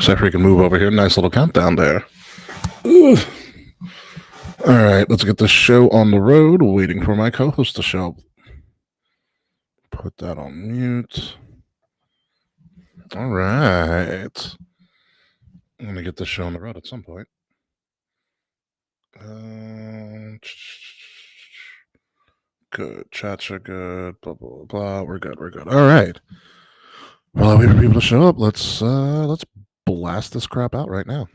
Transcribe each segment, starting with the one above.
So if we can move over here, nice little countdown there. Ooh. All right, let's get this show on the road. Waiting for my co-host to show up. Put that on mute. All right. I'm gonna get this show on the road at some point. Good. Chats are good. Blah blah blah. We're good. We're good. All right. While I wait for people to show up, let's blast this crap out right now.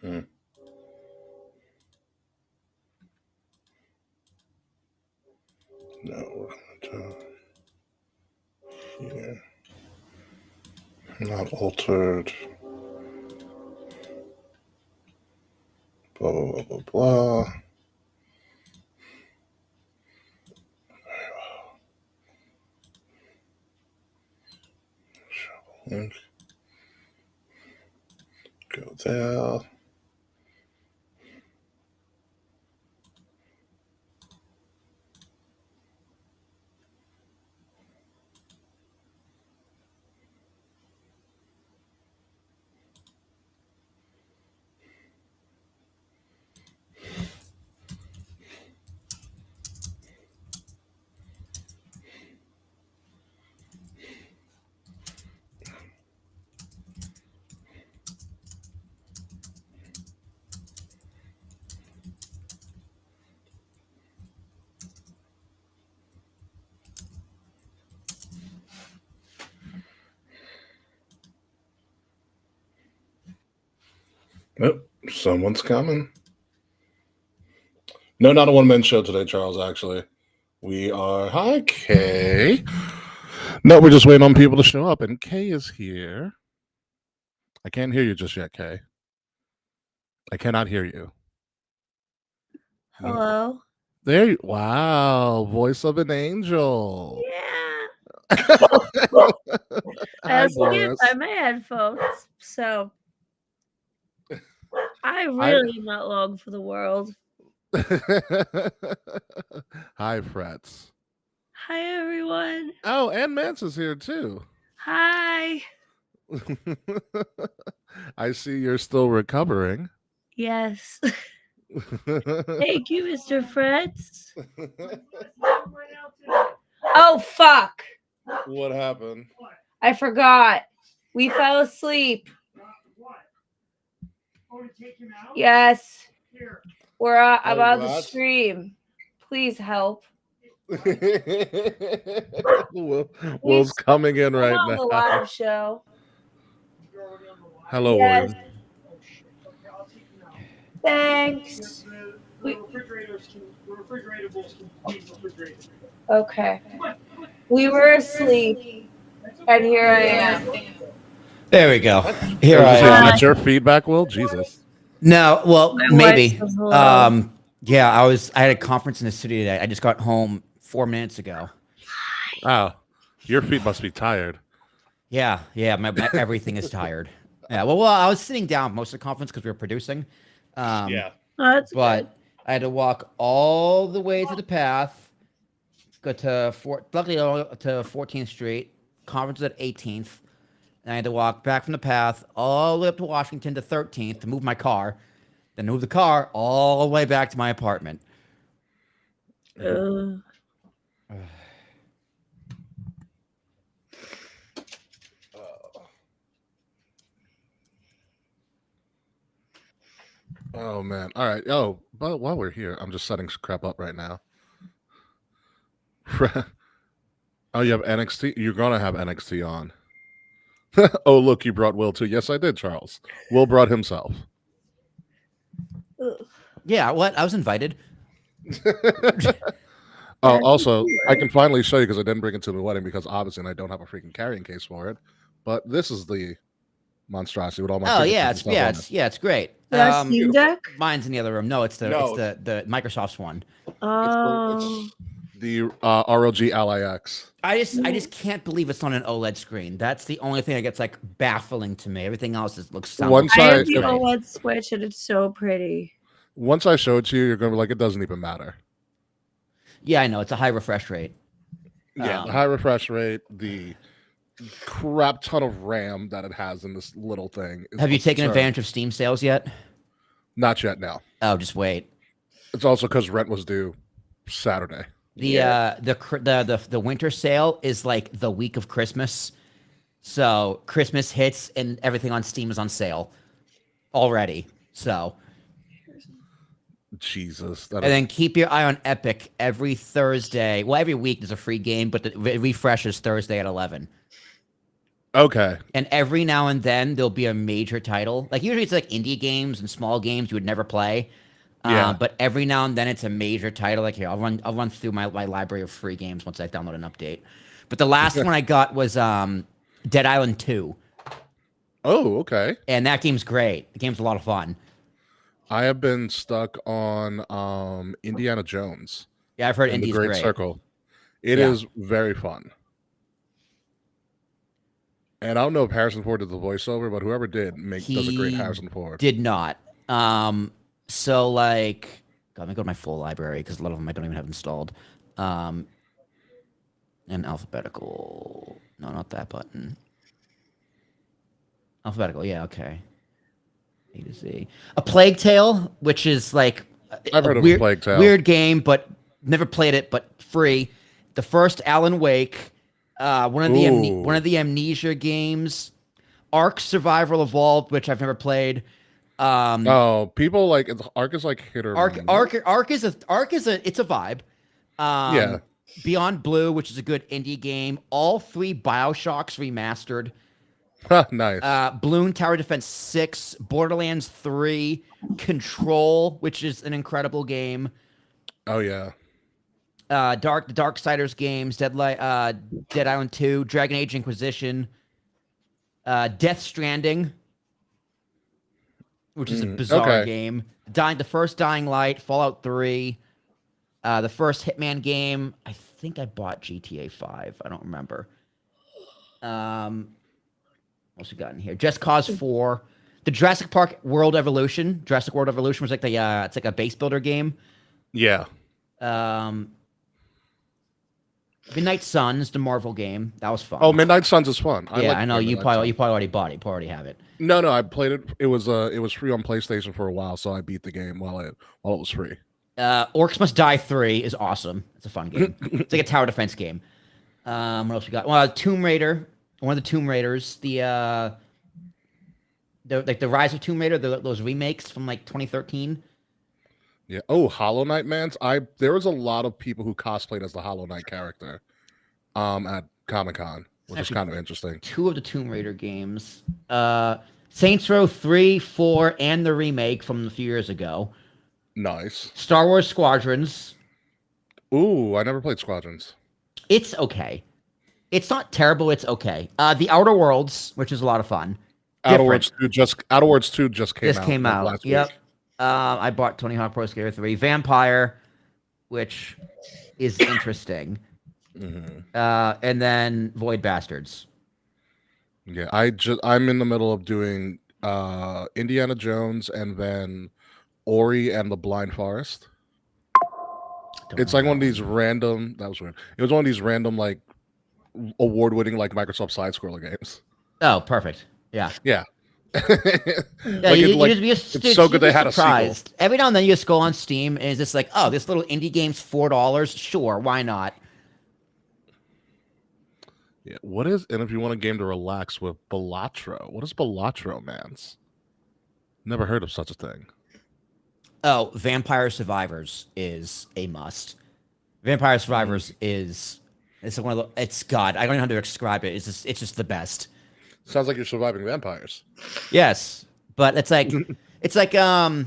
Hmm. No, we're going to here. Not altered. Blah blah blah blah blah. Link. Go there. Oh, someone's coming. No, not a one-man show today, Charles, actually. We are... Hi, Kay. No, we're just waiting on people to show up, and Kay is here. I can't hear you just yet, Kay. I cannot hear you. Hello. There you... Wow, voice of an angel. Yeah. I Hi, also get Boris. by my headphones, so I really am not long for the world. Hi, Frets. Hi, everyone. Oh, and Mance is here, too. Hi. I see you're still recovering. Yes. Thank you, Mr. Fritz. Oh, fuck. What happened? I forgot. We fell asleep. Yes. We're about to stream. Please help. Will's coming in right on now. The live show. Hello, Yes. William. Thanks. Okay. We were asleep, and here I am. There we go. Here I Is am. that your feedback, Will? Jesus. No, well, My maybe. wife says hello. Yeah, I had a conference in the city today. I just got home 4 minutes ago. Oh, your feet must be tired. Yeah, my everything is tired. Yeah, well, I was sitting down most of the conference because we were producing. Yeah. Oh, that's But good. I had to walk all the way to the path, go to luckily to 14th Street. Conference was at 18th, and I had to walk back from the path all the way up to Washington to 13th to move my car, then move the car all the way back to my apartment. Oh, man. All right. Oh, man. All right. Oh, but while we're here, I'm just setting crap up right now. Oh, you have NXT. You're gonna have NXT on. Oh, look, you brought Will too. Yes, I did, Charles. Will brought himself. Ugh. Yeah, what? I was invited. Oh, That's also, I weird. can finally show you because I didn't bring it to the wedding because obviously I don't have a freaking carrying case for it. But this is the monstrosity with all my Oh figures yeah, and it's stuff on it. it's great. That Steam Beautiful. Deck? Mine's in the other room. No, it's No, the Microsoft's one. Oh. it's the ROG Ally X. I just can't believe it's on an OLED screen. That's the only thing that gets like baffling to me. Everything else looks sounds. Once I I- have the if- OLED Switch and it's so pretty. Once I show it to you, you're gonna be like, it doesn't even matter. Yeah, I know it's a high refresh rate. Yeah, the high refresh rate, the crap ton of RAM that it has in this little thing. is Have you taken absurd. advantage of Steam sales yet? Not yet. Now Oh, just wait. it's also because rent was due Saturday. The winter sale is like the week of Christmas. So Christmas hits and everything on Steam is on sale already. So Jesus, and then keep your eye on Epic every Thursday. Well, every week there's a free game, but it refreshes Thursday at 11. okay. And every now and then there'll be a major title. Like usually it's like indie games and small games you would never play. Yeah. But every now and then it's a major title. Like here, I'll run through my library of free games once I download an update. But the last one I got was Dead Island 2. Oh, okay. And that game's great. The game's a lot of fun. I have been stuck on Indiana Jones. Yeah, I've heard in the Indie's Great great. Circle. It Yeah. is very fun. And I don't know if Harrison Ford did the voiceover, but whoever did does a great He Harrison Ford. Did not. So like, God, let me go to my full library because a lot of them I don't even have installed. And alphabetical. No, not that button. Alphabetical. Yeah, okay. A to Z. A Plague Tale, which is like I've heard of weird, a Plague Tale. weird game, but never played it, but free. The first Alan Wake. One of the Amnesia games. Ark Survival Evolved, which I've never played. Oh, people like Ark is like hit or Ark is a it's a vibe. Yeah. Beyond Blue, which is a good indie game. All 3 BioShocks remastered. Nice. Bloon Tower Defense 6, Borderlands 3, Control, which is an incredible game. Oh yeah. The Darksiders games, Dead Island 2, Dragon Age Inquisition, Death Stranding, which is a bizarre game. The first Dying Light, Fallout 3, the first Hitman game. I think I bought GTA 5. I don't remember. What's we got in here? Just Cause 4. The Jurassic Park World Evolution. Jurassic World Evolution was like it's like a base builder game. Yeah. Midnight Suns, the Marvel game. That was fun. Oh, Midnight Suns is fun. I know you probably already bought it. You probably already have it. No, I played it. It was free on PlayStation for a while, so I beat the game while it was free. Orcs Must Die 3 is awesome. It's a fun game. It's like a tower defense game. What else we got? Well, Tomb Raider. One of the Tomb Raiders. The Rise of Tomb Raider. Those remakes from like 2013. Yeah. Oh, Hollow Knight, man. There was a lot of people who cosplayed as the Hollow Knight character, at Comic-Con, which is kind of interesting. 2 of the Tomb Raider games. Saints Row 3, 4, and the remake from a few years ago. Nice. Star Wars Squadrons. Ooh, I never played Squadrons. It's okay. It's not terrible. It's okay. The Outer Worlds, which is a lot of fun. Outer Worlds 2 just came out. Just came out. Last Yep. week. I bought Tony Hawk Pro Skater 3. Vampire, which is interesting. And then Void Bastards. Yeah, I'm in the middle of doing Indiana Jones and then Ori and the Blind Forest. It's like one of these random. That was weird. It was one of these random like award-winning like Microsoft side scroller games. Oh, perfect. Yeah. Yeah. Yeah, it's so good they had surprised. a sequel. Every now and then you just go on Steam and it's just like, oh, this little indie game's $4. Sure, why not? Yeah. And if you want a game to relax with Balatro, what is Balatro, mans? Never heard of such a thing. Oh, Vampire Survivors is a must. Vampire Survivors is It's one of the. It's God. I don't know how to describe it. It's just the best. Sounds like you're surviving vampires. Yes, but it's like I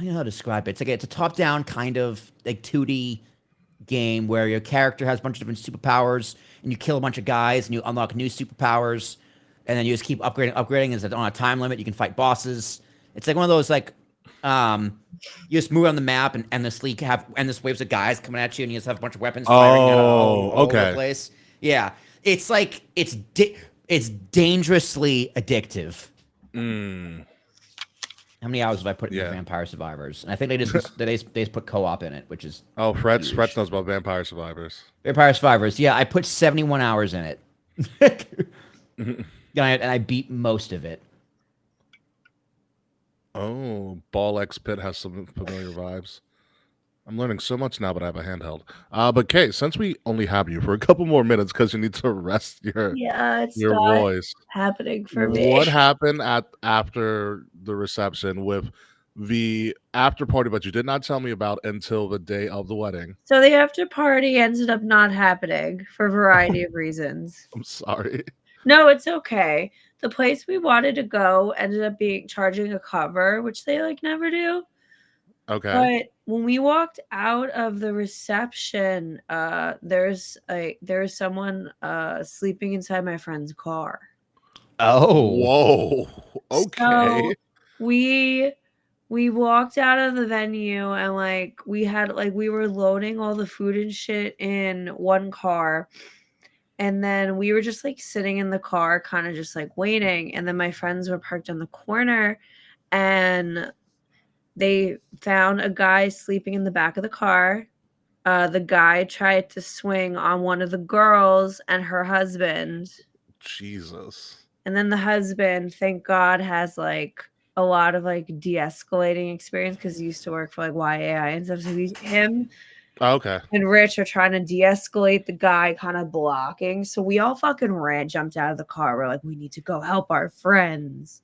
don't know how to describe it. It's a top down kind of like 2D game where your character has a bunch of different superpowers and you kill a bunch of guys and you unlock new superpowers and then you just keep upgrading. Is on a time limit. You can fight bosses. It's like one of those you just move on the map and endlessly have endless waves of guys coming at you and you just have a bunch of weapons firing at all over the place. Yeah, it's like it's dangerously addictive. How many hours have I put into Vampire Survivors? And I think they just put co-op in it, which is Fretz knows about Vampire Survivors. Vampire Survivors. Yeah, I put 71 hours in it, and I beat most of it. Oh, Ball X Pit has some familiar vibes. I'm learning so much now, but I have a handheld. But Kay, since we only have you for a couple more minutes because you need to rest your voice happening for me. What happened after the reception with the after party, but you did not tell me about until the day of the wedding? So the after party ended up not happening for a variety of reasons. I'm sorry. No, it's okay. The place we wanted to go ended up charging a cover, which they never do. Okay. But when we walked out of the reception, there's someone sleeping inside my friend's car. Oh, whoa. Okay. So we walked out of the venue and we were loading all the food and shit in one car. And then we were just sitting in the car, kind of just waiting. And then my friends were parked on the corner and they found a guy sleeping in the back of the car. The guy tried to swing on one of the girls and her husband. Jesus. And then the husband, thank God, has a lot of de-escalating experience because he used to work for YAI and stuff. So him okay. and Rich are trying to de-escalate the guy kind of blocking. So we all fucking jumped out of the car. We're we need to go help our friends.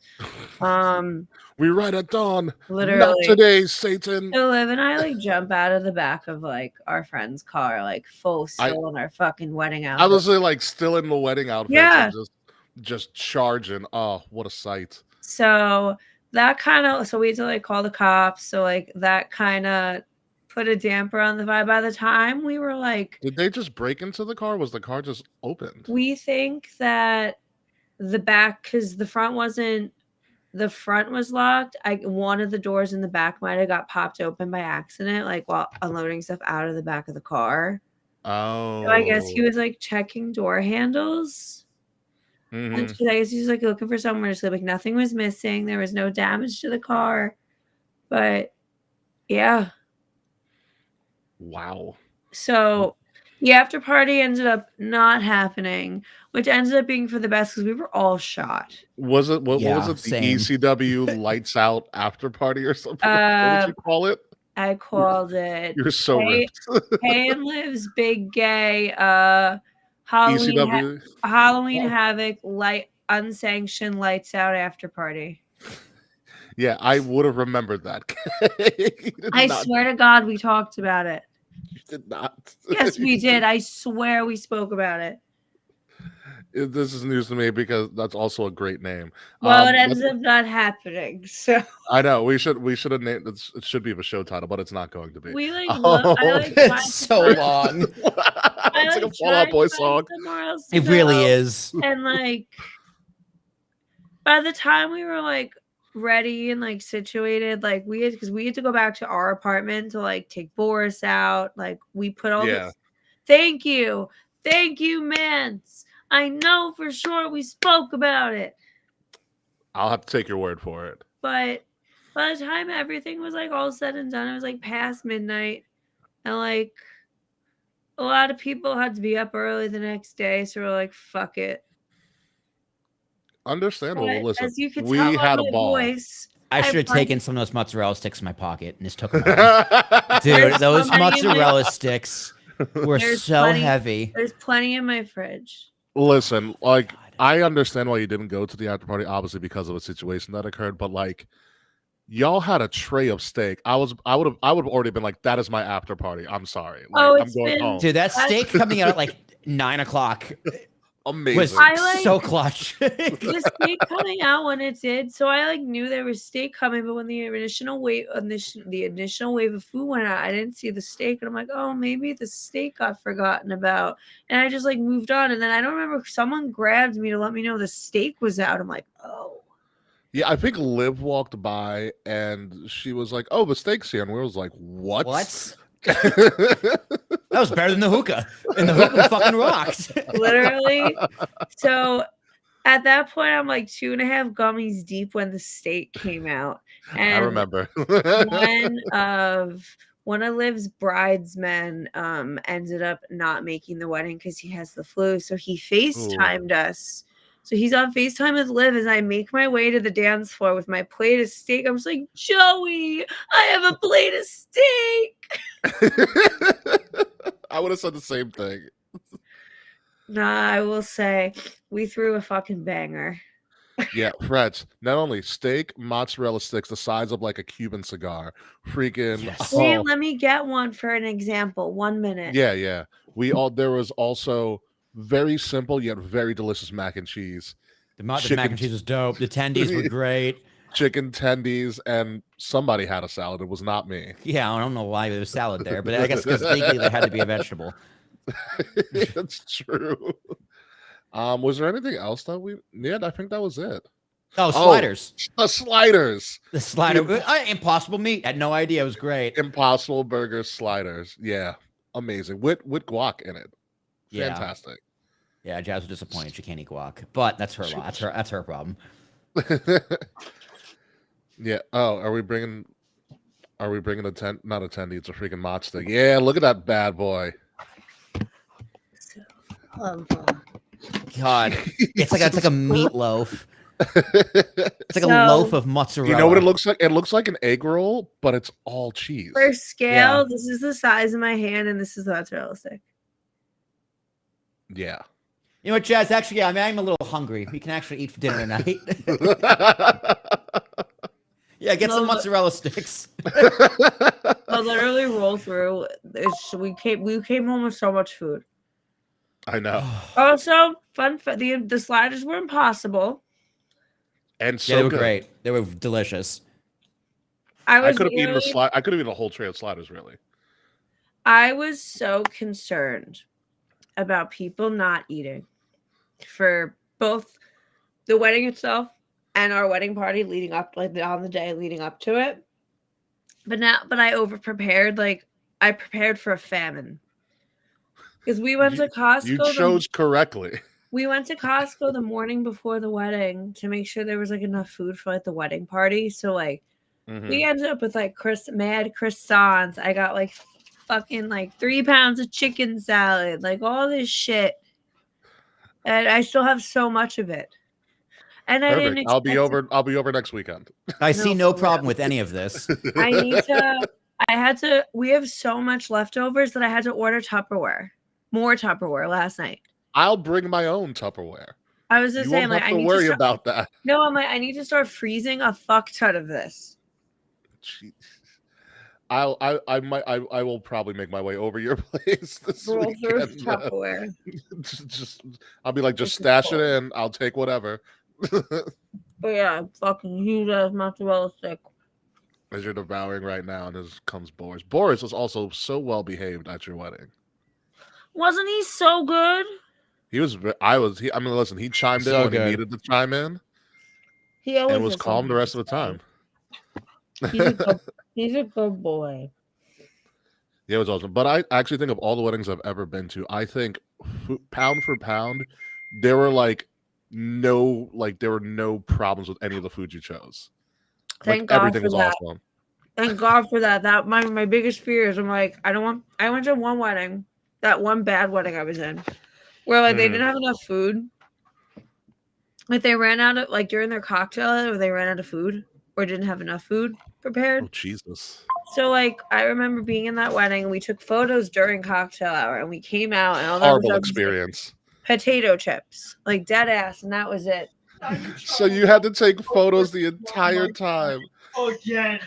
We ride at dawn. Literally. Not today, Satan. So Liv and I jump out of the back of our friend's car, still in our fucking wedding outfit. I was still in the wedding outfit. Yeah. Just charging. Oh, what a sight. So that so we had to call the cops. So that kind of put a damper on the vibe. By the time we were did they just break into the car? Was the car just opened? We think that the back, because the front was locked. One of the doors in the back might have got popped open by accident, while unloading stuff out of the back of the car. Oh. So I guess he was checking door handles. Mm-hmm. And I guess he was looking for somewhere to sleep. Nothing was missing. There was no damage to the car. But yeah. Wow. So the after party ended up not happening, which ended up being for the best because we were all shot. Was it what was it? same. The ECW lights out after party or something? What did you call it? I called it. You're so ripped. Hay and Liv's Big Gay Halloween ECW. Halloween Havoc unsanctioned lights out after party. Yeah, I would have remembered that. I swear to God, we talked about it. You did not. Yes, we did. I swear we spoke about it. This is news to me because that's also a great name. Well, it ends up not happening. So I know we should have named it. It should be a show title, but it's not going to be. We it's so long. It's like a Fall Out Boy song. It really is. And by the time we were ready and situated, we had to go back to our apartment to take Boris out. We put all this. Thank you, Mance. I know for sure we spoke about it. I'll have to take your word for it. But by the time everything was all said and done, it was past midnight, and a lot of people had to be up early the next day, so we're fuck it. Understandable. But listen, as you can we tell had by a ball. Voice, I should have taken some of those mozzarella sticks in my pocket and just took them home. Dude, those mozzarella sticks were so heavy. There's plenty in my fridge. Y'all had a tray of steak. I would have already been like, that is my after party. I'm sorry. Like, Oh, I'm it's going been- home. Dude, that steak coming out at like 9 o'clock Amazing. was I like- so clutch. the steak coming out when it did, so I like knew there was steak coming, but when the initial wave of food went out, I didn't see the steak, and I'm like, oh, maybe the steak got forgotten about, and I just like moved on, and then I don't remember, someone grabbed me to let me know the steak was out. I'm like, oh. Yeah, I think Liv walked by and she was like, "Oh, the steak's here," and we was like, "What?" What? That was better than the hookah, and the hookah fucking rocked. Literally. So at that point, I'm like 2.5 gummies deep when the steak came out. And I remember. one of Liv's bridesmen ended up not making the wedding because he has the flu. So he FaceTimed us. So he's on FaceTime with Liv as I make my way to the dance floor with my plate of steak. I'm just like, Joey, I have a plate of steak. I would have said the same thing. Nah, I will say we threw a fucking banger. Yeah, Freds. Not only steak, mozzarella sticks the size of like a Cuban cigar. Freaking. Yes. Wait, Oh, let me get one for an example. 1 minute. yeah. There was also very simple yet very delicious mac and cheese. The mac Chicken- and cheese was dope. The tendies were great. Chicken tendies, and somebody had a salad. It was not me. Yeah, I don't know why there was salad there, but I guess because legally there had to be a vegetable. That's true. Was there anything else that we? Yeah, I think that was it. Oh, sliders. Sliders. The slider. Impossible meat. Had no idea. It was great. Impossible Burger sliders. Yeah, amazing with guac in it. Yeah. Fantastic. Yeah, Jazz was disappointed. She can't eat guac, but that's her lot. That's her problem. Yeah. Oh, are we bringing a tent? Not a tendy. It's a freaking mott stick. Yeah. Look at that bad boy. God, it's like a meatloaf. It's like a loaf of mozzarella. You know what it looks like? It looks like an egg roll, but it's all cheese. For scale, Yeah. this is the size of my hand, and this is the mozzarella stick. Yeah. You know what, Jazz? Actually, yeah, I'm a little hungry. We can actually eat for dinner tonight. Yeah, get some No, mozzarella sticks. I literally roll through. We came home with so much food. I know. Also, the sliders were impossible. And so Yeah, they were good. great. They were delicious. I could have eaten I could have eaten a whole tray of sliders. Really. I was so concerned about people not eating for both the wedding itself and our wedding party leading up, like on the day leading up to it. But I over prepared. Like I prepared for a famine because we went to Costco. You chose correctly. We went to Costco the morning before the wedding to make sure there was like enough food for like the wedding party. So like we ended up with like mad croissants. I got like fucking like 3 pounds of chicken salad, like all this shit. And I still have so much of it. And I didn't Perfect. I'll be over next weekend. I see no for problem real. with any of this. We have so much leftovers that I had to order more Tupperware last night. I'll bring my own Tupperware. I was just You saying, won't like, have to worry about that. No, I'm like, I need to start freezing a fuck ton of this. Jeez. I will probably make my way over your place this Roll through weekend. Tupperware. just I'll be like, just stash it in. I'll take whatever. But yeah, fucking huge ass mozzarella stick. As you're devouring right now, and this comes Boris. Boris was also so well behaved at your wedding. Wasn't he so good? He was. I mean, listen. He chimed in So when good. he needed to chime in, He always and was has calm the something rest to of the say. time. He's a good boy. Yeah, it was awesome. But I actually think of all the weddings I've ever been to, I think pound for pound, there were no problems with any of the food you chose. Thank God everything for was that. awesome. Thank God for that. That my biggest fear is I went to one wedding, that one bad wedding I was in, where like they didn't have enough food. Like they ran out of during their cocktail hour, they ran out of food or didn't have enough food prepared. Oh Jesus. So I remember being in that wedding and we took photos during cocktail hour and we came out and all that Horrible was experience. potato chips, like dead ass, and that was it. So you had to take photos the entire time. Again.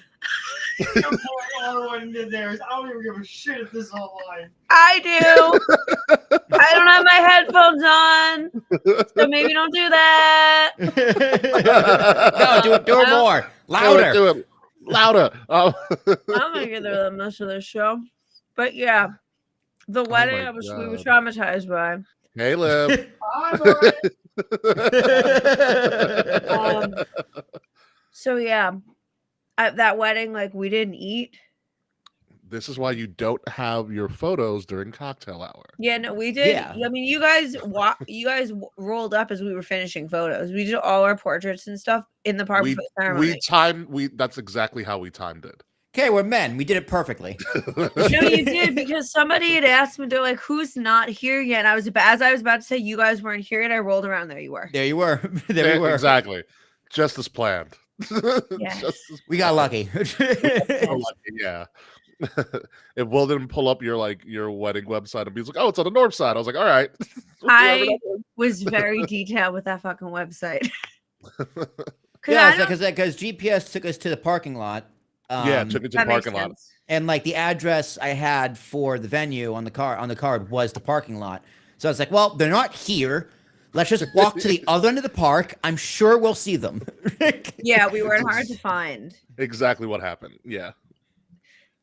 You're pulling Ottawa into theirs. I don't even give a shit if this is online. I do. I don't have my headphones on, so maybe don't do that. No, do it more. Louder. Do it. Louder. Oh. I'm gonna get through the most of this show, but yeah, the wedding my we were God. traumatized by. Caleb. I'm alright. So yeah, at that wedding, like we didn't eat. This is why you don't have your photos during cocktail hour. Yeah, no, we did. Yeah. I mean, you guys rolled up as we were finishing photos. We did all our portraits and stuff in the park for the ceremony. That's exactly how we timed it. Okay, we're men. We did it perfectly. No, you did, because somebody had asked me, they're like, "Who's not here yet?" And as I was about to say, you guys weren't here yet. I rolled around. There you were. There you were. There we were. Exactly. Just as planned. Yes. We got lucky. Yeah. If Will didn't pull up your wedding website and be like, "Oh, it's on the north side," I was like, "All right." I was very detailed with that fucking website. Yeah, because GPS took us to the parking lot. Yeah, it took me to the parking lot. And like the address I had for the venue on the card was the parking lot. So I was like, well, they're not here. Let's just walk to the other end of the park. I'm sure we'll see them. Yeah, we weren't hard to find. Exactly what happened. Yeah.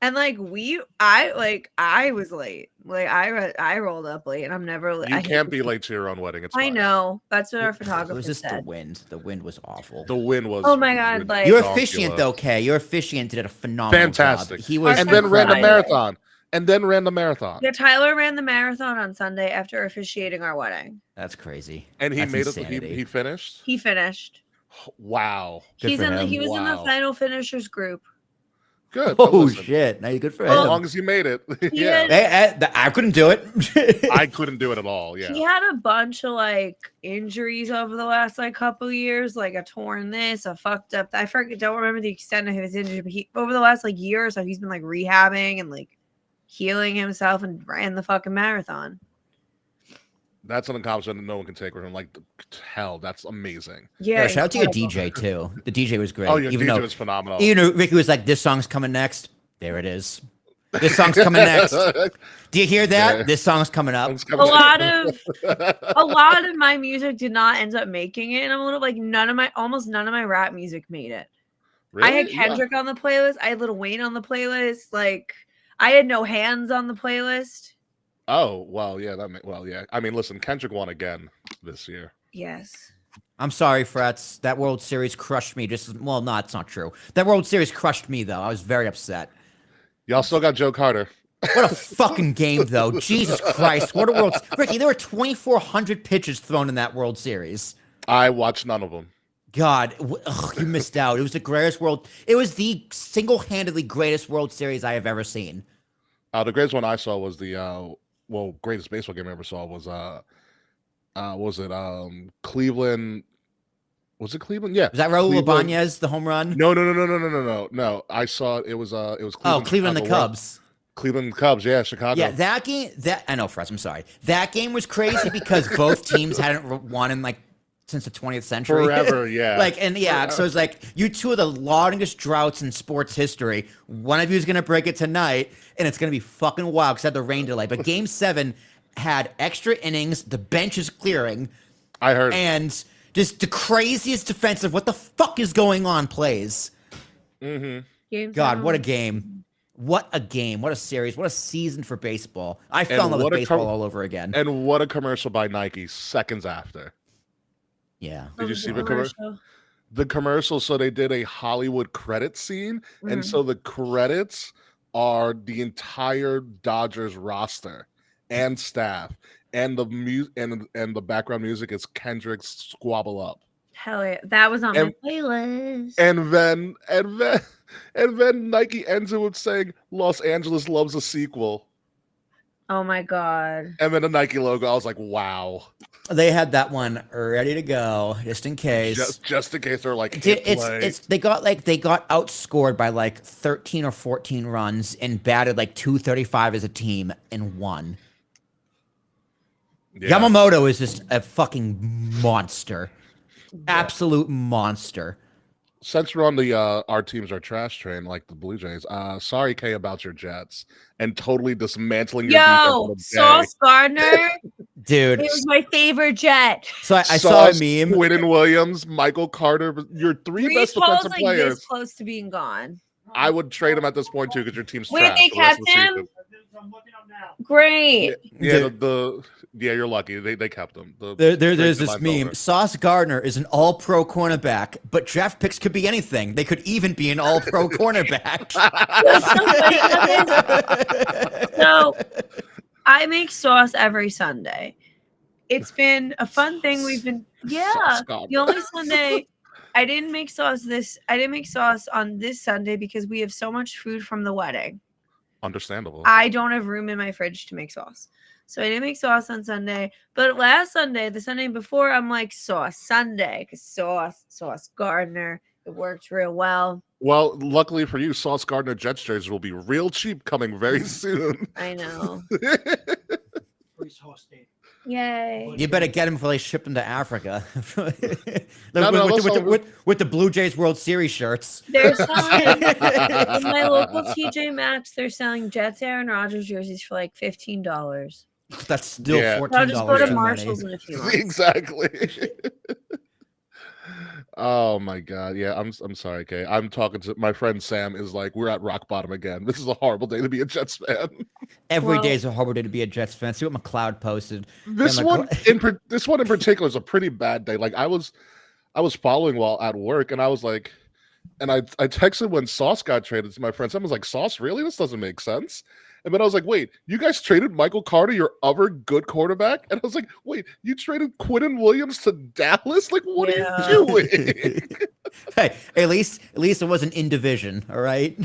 And like I was late. Like I rolled up late, and I'm never late. You can't be late to your own wedding. It's I fine. know. That's what our It photographer was just said. the wind. The wind was awful. The wind was. Oh my God, like- Your officiant though, Kay. Your officiant did a phenomenal fantastic. job. He was and then ran the incredible. marathon. Yeah, Tyler ran the marathon on Sunday after officiating our wedding. That's crazy. And he That's made insanity. it. He finished. He finished. Wow. Good He for him. was in the Wow. final finishers group. Good. Oh Listen, shit! Now you're good for As him. long as you made it. He Yeah. had- I couldn't do it. I couldn't do it at all. Yeah. He had a bunch of like injuries over the last like couple of years, like a torn this, a fucked up. Don't remember the extent of his injury, but over the last like year or so, he's been like rehabbing and like healing himself and ran the fucking marathon. That's an accomplishment that no one can take from him. Like, hell, that's amazing. Yeah, Shout out to your incredible. DJ too. The DJ was great. Oh, your even DJ though, was phenomenal. even though Ricky was like, "This song's coming next." There it is. This song's coming next. Do you hear that? Yeah. This song's coming up. It's A coming lot up. of a lot of my music did not end up making it, and I'm a little like almost none of my rap music made it. I had Really? Yeah. Kendrick on the playlist. I had Lil Wayne on the playlist. Like I had No Hands on the playlist. Oh, well, yeah. Yeah. I mean, listen, Kendrick won again this year. Yes. I'm sorry, Frets. That World Series crushed me. No, it's not true. That World Series crushed me though. I was very upset. Y'all still got Joe Carter. What a fucking game, though. Jesus Christ. What a World... Ricky, there were 2,400 pitches thrown in that World Series. I watched none of them. God, you missed out. It was the greatest world... It was the single-handedly greatest World Series I have ever seen. The greatest one I saw was the... greatest baseball game I ever saw was Cleveland... Was it Cleveland? Yeah. Was that Raul Cleveland- Ibanez, the home run? No. I saw it. It was Cleveland. Oh, Cleveland the Chicago Cubs. Cleveland Cubs, yeah, Chicago. Yeah, that game... I know, Frets, I'm sorry. That game was crazy because both teams hadn't won in, like, since the 20th century. Forever, yeah. So it's like, you two of the longest droughts in sports history. One of you is going to break it tonight, and it's going to be fucking wild because I had the rain delay. But Game 7 had extra innings, the bench is clearing, I heard. and just the craziest defensive, what the fuck is going on plays. Mm-hmm. God, what a game. What a game. What a series. What a season for baseball. I fell in love with baseball all over again. And what a commercial by Nike seconds after. Yeah. Did you see the commercial? The commercial, so they did a Hollywood credit scene, and so the credits are the entire Dodgers roster and staff, and the and the background music is Kendrick's "Squabble Up." Hell yeah, that was on my playlist. And then Nike ends it with saying Los Angeles loves a sequel. Oh my God. And then the Nike logo, I was like, wow. They had that one ready to go just in case. Just in case they're like, they got outscored by like 13 or 14 runs and batted like 235 as a team and won. Yeah. Yamamoto is just a fucking monster. Absolute monster. since we're on the our teams are trash train like the Blue Jays, sorry Kay about your Jets and totally dismantling your defense on Yo, the day. Sauce Gardner Dude. is my favorite Jet. So I saw a Sauce, meme. Quinn Williams, Michael Carter, your three Reed best Paul's defensive like players. this close to being gone. I would trade him at this point too because your team's Wait, trash. they for the rest of kept the him? season. I'm looking up now. Great. Yeah, Dude. yeah, you're lucky. They kept him. There's trade this deadline's meme. over. Sauce Gardner is an all-pro cornerback, but draft picks could be anything. They could even be an all-pro cornerback. So I make sauce every Sunday. It's been a fun thing. We've been Sauce the Gardner. only Sunday I didn't make sauce on this Sunday because we have so much food from the wedding. Understandable. I don't have room in my fridge to make sauce. So I didn't make sauce on Sunday. But last Sunday, the Sunday before, I'm like sauce Sunday because sauce Gardner. It worked real well. Well, luckily for you, Sauce Gardner Jets jerseys will be real cheap coming very soon. I know. Free sauce day. Yay. You better get him before they ship them to Africa. No, with the Blue Jays World Series shirts. They're selling in my local TJ Maxx. They're selling Jets Aaron Rodgers jerseys for like $15. That's still Yeah. So $14 I'll just go to too Marshalls many. in a few months. Exactly. Oh my god. Yeah, I'm sorry, Kay. I'm talking to my friend Sam is like, we're at rock bottom again. This is a horrible day to be a Jets fan. Every day Well- is a horrible day to be a Jets fan. See what McLeod posted. This And one this one in particular is a pretty bad day. Like I was following while at work and I was like, and I texted when Sauce got traded to my friend. Someone was like, Sauce, really? This doesn't make sense. And then I was like, wait, you guys traded Michael Carter, your other good quarterback? And I was like, wait, you traded Quinn Williams to Dallas? Like, what are Yeah. you doing? Hey, at least it wasn't in division, all right?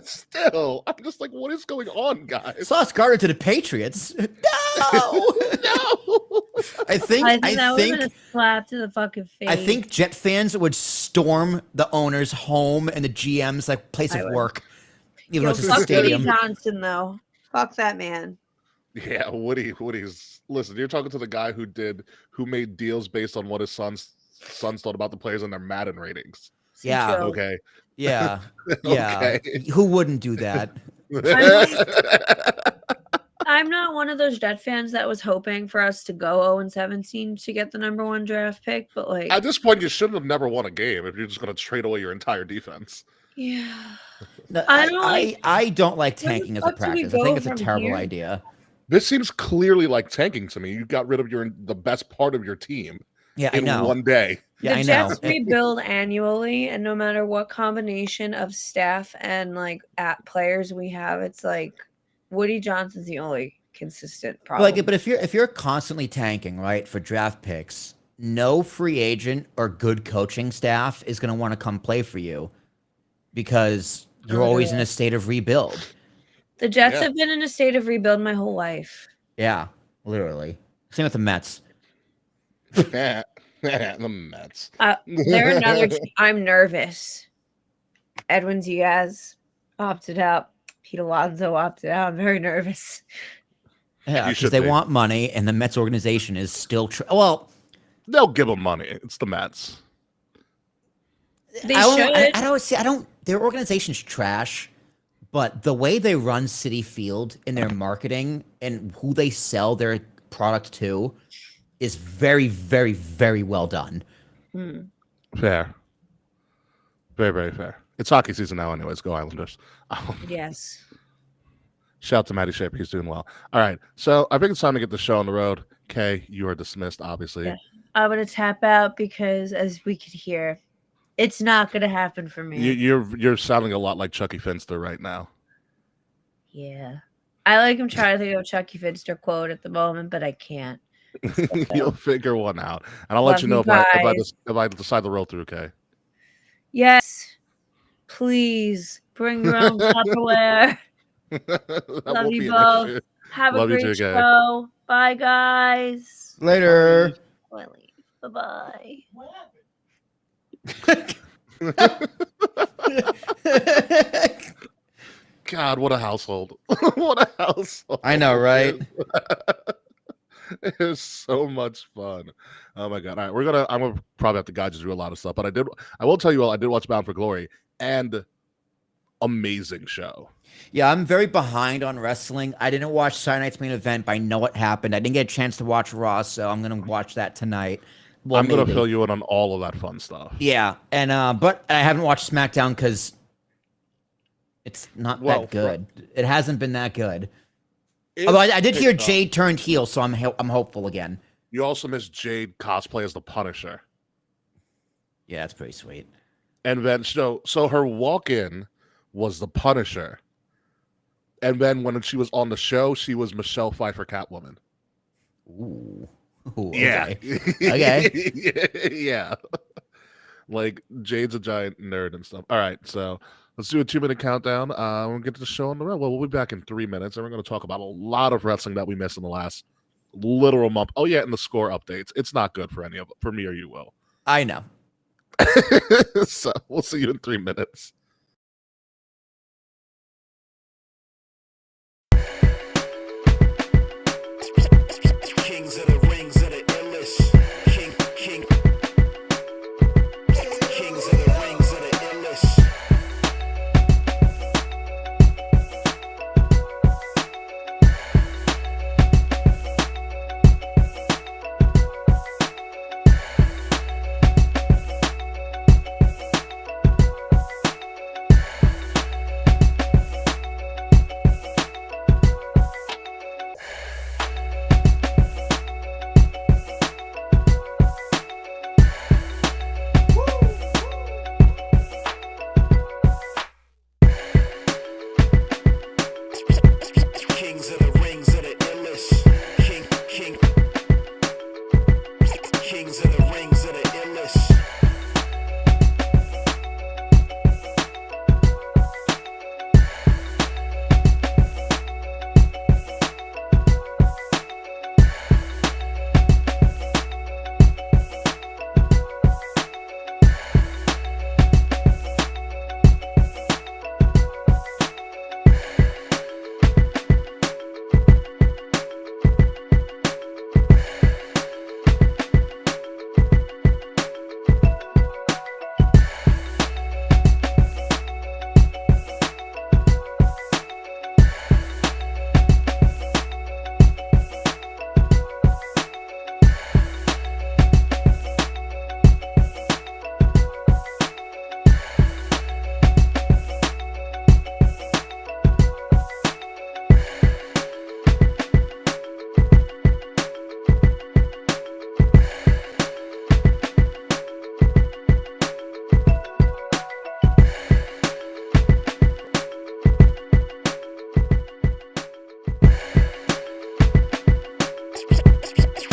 Still, I'm just like, what is going on, guys? Sauce Gardner to the Patriots. No, No. I think that would have been a slap to the fucking face. I think Jet fans would storm the owner's home and the GM's like place I of would. work, even Yo, though it's a fuck Woody stadium. Johnson though. Fuck that man. Yeah, Woody's listen, you're talking to the guy who made deals based on what his sons thought about the players and their Madden ratings. It's a Yeah. joke. Okay. Yeah, yeah. Okay. Who wouldn't do that? I'm not one of those Jet fans that was hoping for us to go 0-17 to get the number 1 draft pick, but like, At this point, you shouldn't have never won a game if you're just going to trade away your entire defense. yeah. No, I don't like- I don't like Where the tanking as a fuck do we practice. I go think it's a from terrible here? idea. This seems clearly like tanking to me. You got rid of the best part of your team Yeah, I in know. one day. Yeah, The I know. Jets rebuild annually, and no matter what combination of staff and like at players we have, it's like Woody Johnson's the only consistent problem. But if you're constantly tanking, right, for draft picks, no free agent or good coaching staff is going to want to come play for you because you're always in a state of rebuild. The Jets Yeah. have been in a state of rebuild my whole life. Yeah, literally. Same with the Mets. The Mets. They're another team. I'm nervous. Edwin Diaz opted out. Pete Alonso opted out. I'm very nervous. Yeah, You because should they be. want money, and the Mets organization is still. Well, They'll give them money. It's the Mets. They I don't, should. I don't see. I don't. Their organization's trash, but the way they run City Field in their marketing and who they sell their product to is very, very, very well done. Hmm. Fair. Very, very fair. It's hockey season now, anyways. Go Islanders. Yes. Shout out to Matty Shaper. He's doing well. All right. So I think it's time to get the show on the road. Kay, you are dismissed, obviously. Yeah. I'm gonna tap out because, as we could hear, it's not gonna happen for me. You're sounding a lot like Chucky Finster right now. Yeah. I like him trying to think of a Chucky Finster quote at the moment, but I can't. You'll figure one out, and I'll let Love you know you if I decide to roll through. Okay. Yes. Please bring your own Tupperware. That Love won't you be an both. issue. Have Love a you great too, Kay. show. Bye, guys. Later. Bye bye. What happened? God, what a household! What a household! I know, right? It's so much fun. Oh my god! All right, I'm gonna probably have to guide you through a lot of stuff, but I will tell you all. I did watch Bound for Glory, and amazing show. Yeah, I'm very behind on wrestling. I didn't watch Saturday Night's Main Event, but I know what happened. I didn't get a chance to watch Raw, so I'm gonna watch that tonight. Well, I'm gonna maybe. fill you in on all of that fun stuff. Yeah, and but I haven't watched SmackDown because it's not that good. It hasn't been that good. Although I did hear Jade turned heel, so I'm hopeful again. You also missed Jade cosplay as the Punisher. Yeah, that's pretty sweet. And then so her walk-in was the Punisher. And then when she was on the show, she was Michelle Pfeiffer Catwoman. Ooh. Yeah. Okay. Yeah. Like Jade's a giant nerd and stuff. All right, so let's do a 2-minute countdown. We'll get to the show on the road. Well, we'll be back in 3 minutes, and we're going to talk about a lot of wrestling that we missed in the last literal month. Oh yeah, and the score updates. It's not good for me or you, Will. I know. So we'll see you in 3 minutes. Kings of the rings of the illest. Kings of the rings of the illest. Kings of the rings of the illest. Kings of the rings of the illest.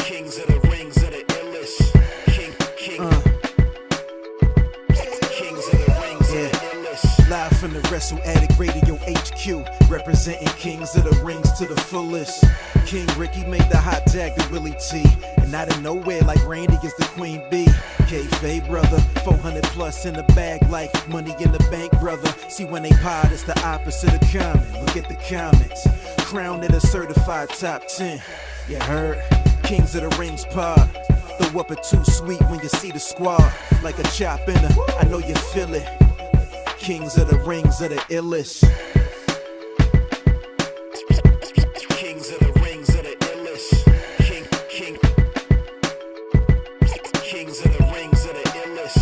Kings of the rings of the illest. Kings of the rings of the illest. Live from the Wrestle Addict Radio HQ, representing Kings of the Rings to the fullest. King Ricky made the hot tag to Willie T, and out of nowhere like Randy is the Queen Bee. K-Fay brother, 400 plus in the bag like money in the bank brother. See when they pod, it's the opposite of common. Look at the comments, crowned at a certified top 10. You heard? Kings of the Rings pod. Throw up a too sweet when you see the squad. Like a chop in a, I know you feel it. Kings of the rings of the illest. Kings of the rings of the illest. Kings of the rings of the illest.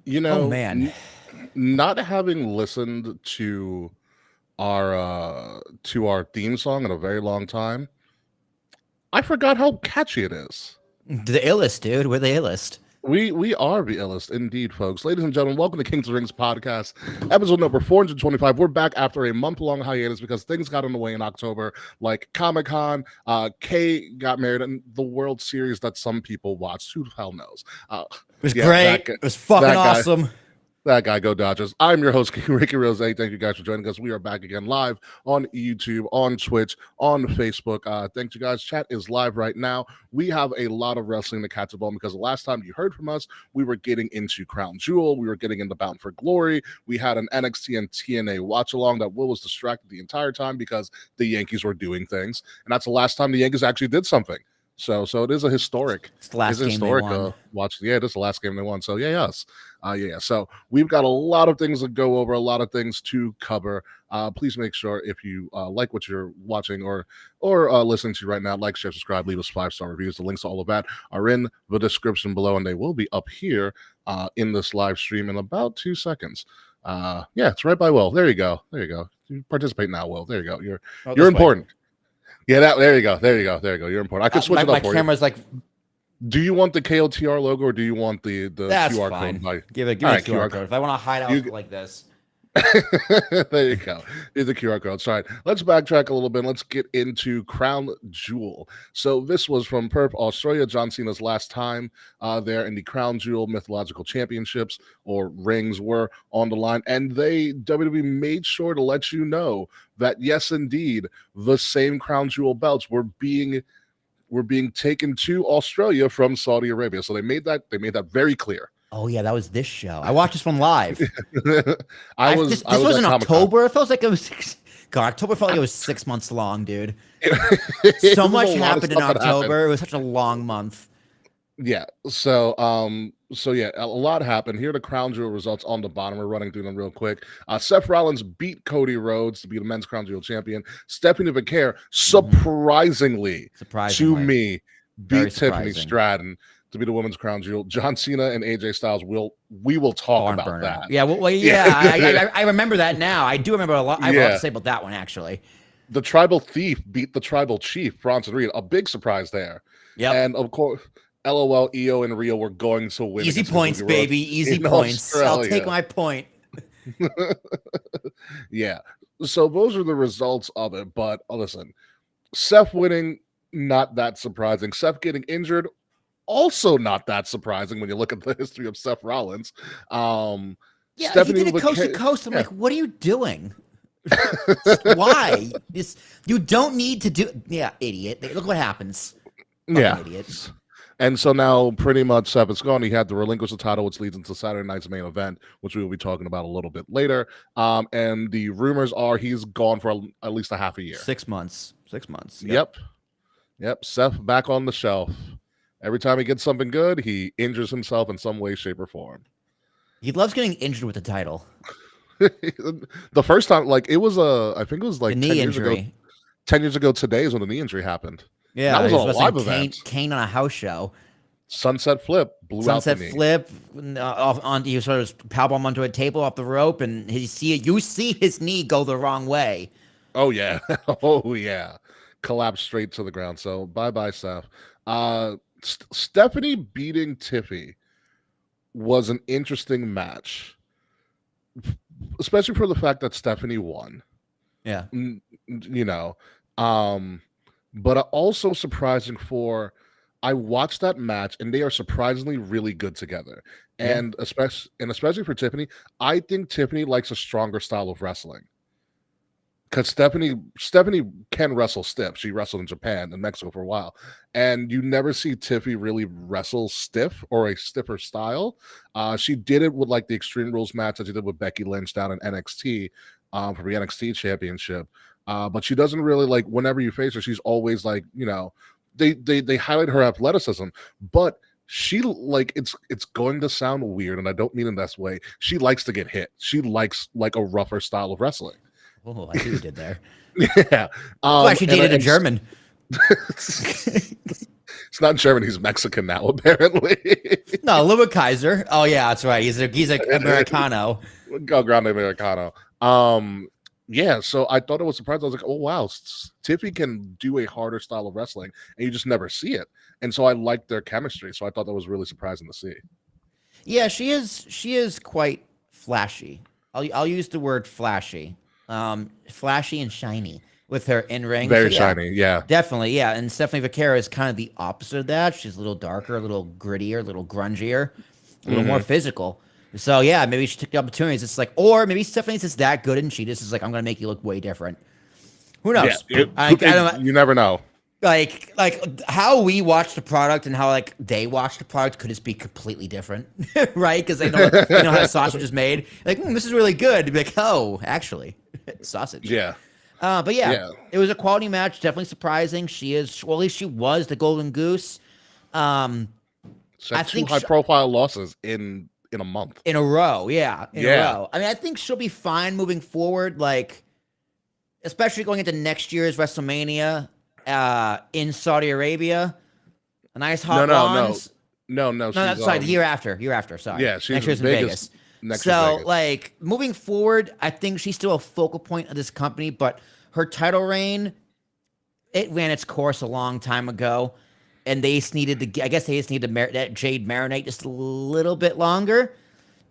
You know, Oh man. Not having listened to our theme song in a very long time, I forgot how catchy it is. The illest, dude. We're the illest. We are the illest indeed, folks. Ladies and gentlemen, welcome to Kings of Rings podcast, episode number 425. We're back after a month-long hiatus because things got in the way in October, like Comic-Con, Kay got married, and the World Series that some people watched. Who the hell knows? It was great. It was fucking awesome. That guy, go Dodgers. I'm your host, Ricky Rose. Thank you guys for joining us. We are back again live on YouTube, on Twitch, on Facebook. Thanks, you guys. Chat is live right now. We have a lot of wrestling to catch up on because the last time you heard from us, we were getting into Crown Jewel. We were getting into Bound for Glory. We had an NXT and TNA watch along that Will was distracted the entire time because the Yankees were doing things. And that's the last time the Yankees actually did something. So it is a historic. It's the last game they won. Watch. Yeah, it is the last game they won. So yes. So we've got a lot of things to go over, a lot of things to cover. Please make sure if you like what you're watching or listening to right now, like, share, subscribe, leave us 5-star reviews. The links to all of that are in the description below, and they will be up here in this live stream in about 2 seconds. It's right by Will. There you go. You participate now, Will. There you go. You're important. Yeah, there you go. You're important. I could switch it up for you. My camera's like. Do you want the KOTR logo or do you want the That's QR fine. code? Give me a QR code. If I want to hide out like this. There you go. Here's the QR code. Sorry. Let's backtrack a little bit. Let's get into Crown Jewel. So this was from Perth, Australia. John Cena's last time there in the Crown Jewel Mythological Championships or rings were on the line. And WWE made sure to let you know that, yes, indeed, the same Crown Jewel belts were being taken to Australia from Saudi Arabia. So they made that very clear. Oh yeah, that was this show. I watched this one live. This was in October. It feels like it was. God, October felt like it was 6 months long, dude. So much happened in October. It was such a long month. Yeah. So a lot happened. Here are the Crown Jewel results on the bottom. We're running through them real quick. Seth Rollins beat Cody Rhodes to be the men's Crown Jewel champion. Stephanie McCare, surprisingly to me, beat Tiffany Stratton to be the women's Crown Jewel. John Cena and AJ Styles we will talk about that. Yeah, I remember that now. I do remember a lot. I have a lot to say about that one, actually. The Tribal Thief beat the Tribal Chief, Bronson Reed. A big surprise there. Yeah. And of course, LOL, EO, and Rio were going to win. Easy points, baby. Easy points. Australia. I'll take my point. Yeah. So those are the results of it. But listen, Seth winning, not that surprising. Seth getting injured, also not that surprising when you look at the history of Seth Rollins. He did it coast to coast. I'm like, what are you doing? Why? You don't need to do. Yeah, idiot. Look what happens. Idiot. And so now pretty much Seth is gone. He had to relinquish the title, which leads into Saturday night's main event, which we will be talking about a little bit later. And the rumors are he's gone for at least a half a year. 6 months. 6 months. Yep. Seth back on the shelf. Every time he gets something good, he injures himself in some way, shape, or form. He loves getting injured with the title. The first time, I think it was like the knee injury. 10 years ago today is when the knee injury happened. Yeah, that was on a live event. Kane on a house show. Sunset flip blew out the knee. Sunset flip on you sort of powerbomb onto a table off the rope, and you see his knee go the wrong way. Oh yeah, collapsed straight to the ground. So bye Seth. Stephanie beating Tiffy was an interesting match, especially for the fact that Stephanie won. Yeah, but also surprising I watched that match and they are surprisingly really good together. Yeah. And especially for Tiffany, I think Tiffany likes a stronger style of wrestling. Because Stephanie can wrestle stiff. She wrestled in Japan and Mexico for a while. And you never see Tiffy really wrestle stiff or a stiffer style. She did it with like the Extreme Rules match that she did with Becky Lynch down in NXT for the NXT championship. But she doesn't really like whenever you face her, she's always like, they highlight her athleticism, but she it's going to sound weird, and I don't mean in this way. She likes to get hit. She likes like a rougher style of wrestling. Oh, I see what you did there. Yeah. She dated a German. It's not German. He's Mexican now, apparently. No, Louis Kaiser. Oh yeah, that's right. He's a Americano. Go grande Americano. Yeah, so I thought it was surprising. I was like, oh wow, Tiffy can do a harder style of wrestling, and you just never see it. And so I liked their chemistry. So I thought that was really surprising to see. Yeah, she is quite flashy. I'll use the word flashy. Flashy and shiny with her in ring. Very shiny, yeah. Definitely, yeah. And Stephanie Vaquera is kind of the opposite of that. She's a little darker, a little grittier, a little grungier, a little more physical. So yeah, maybe she took the opportunities. It's like, or maybe Stephanie's just that good, and she just is like, I'm gonna make you look way different. Who knows? I don't you never know. like how we watch the product and how like they watch the product could just be completely different, right? Because they know how the sausage is made. Like, this is really good. Be like, oh, actually, sausage. Yeah. But yeah, Yeah. it was a quality match. Definitely surprising. She is, well, at least she was the Golden Goose. So I two think high profile losses in a month. in a row. Yeah, in a Yeah. row. I mean, I think she'll be fine moving forward. Like, especially going into next year's WrestleMania in Saudi Arabia. A nice hot No. ones. No. No, that's sorry. The year after. Sorry. Yeah, she's next year's in in Vegas. Vegas. Next So, to Vegas. like, moving forward, I think she's still a focal point of this company, but her title reign, it ran its course a long time ago, and they just needed to. I guess they just needed to that Jade marinate just a little bit longer.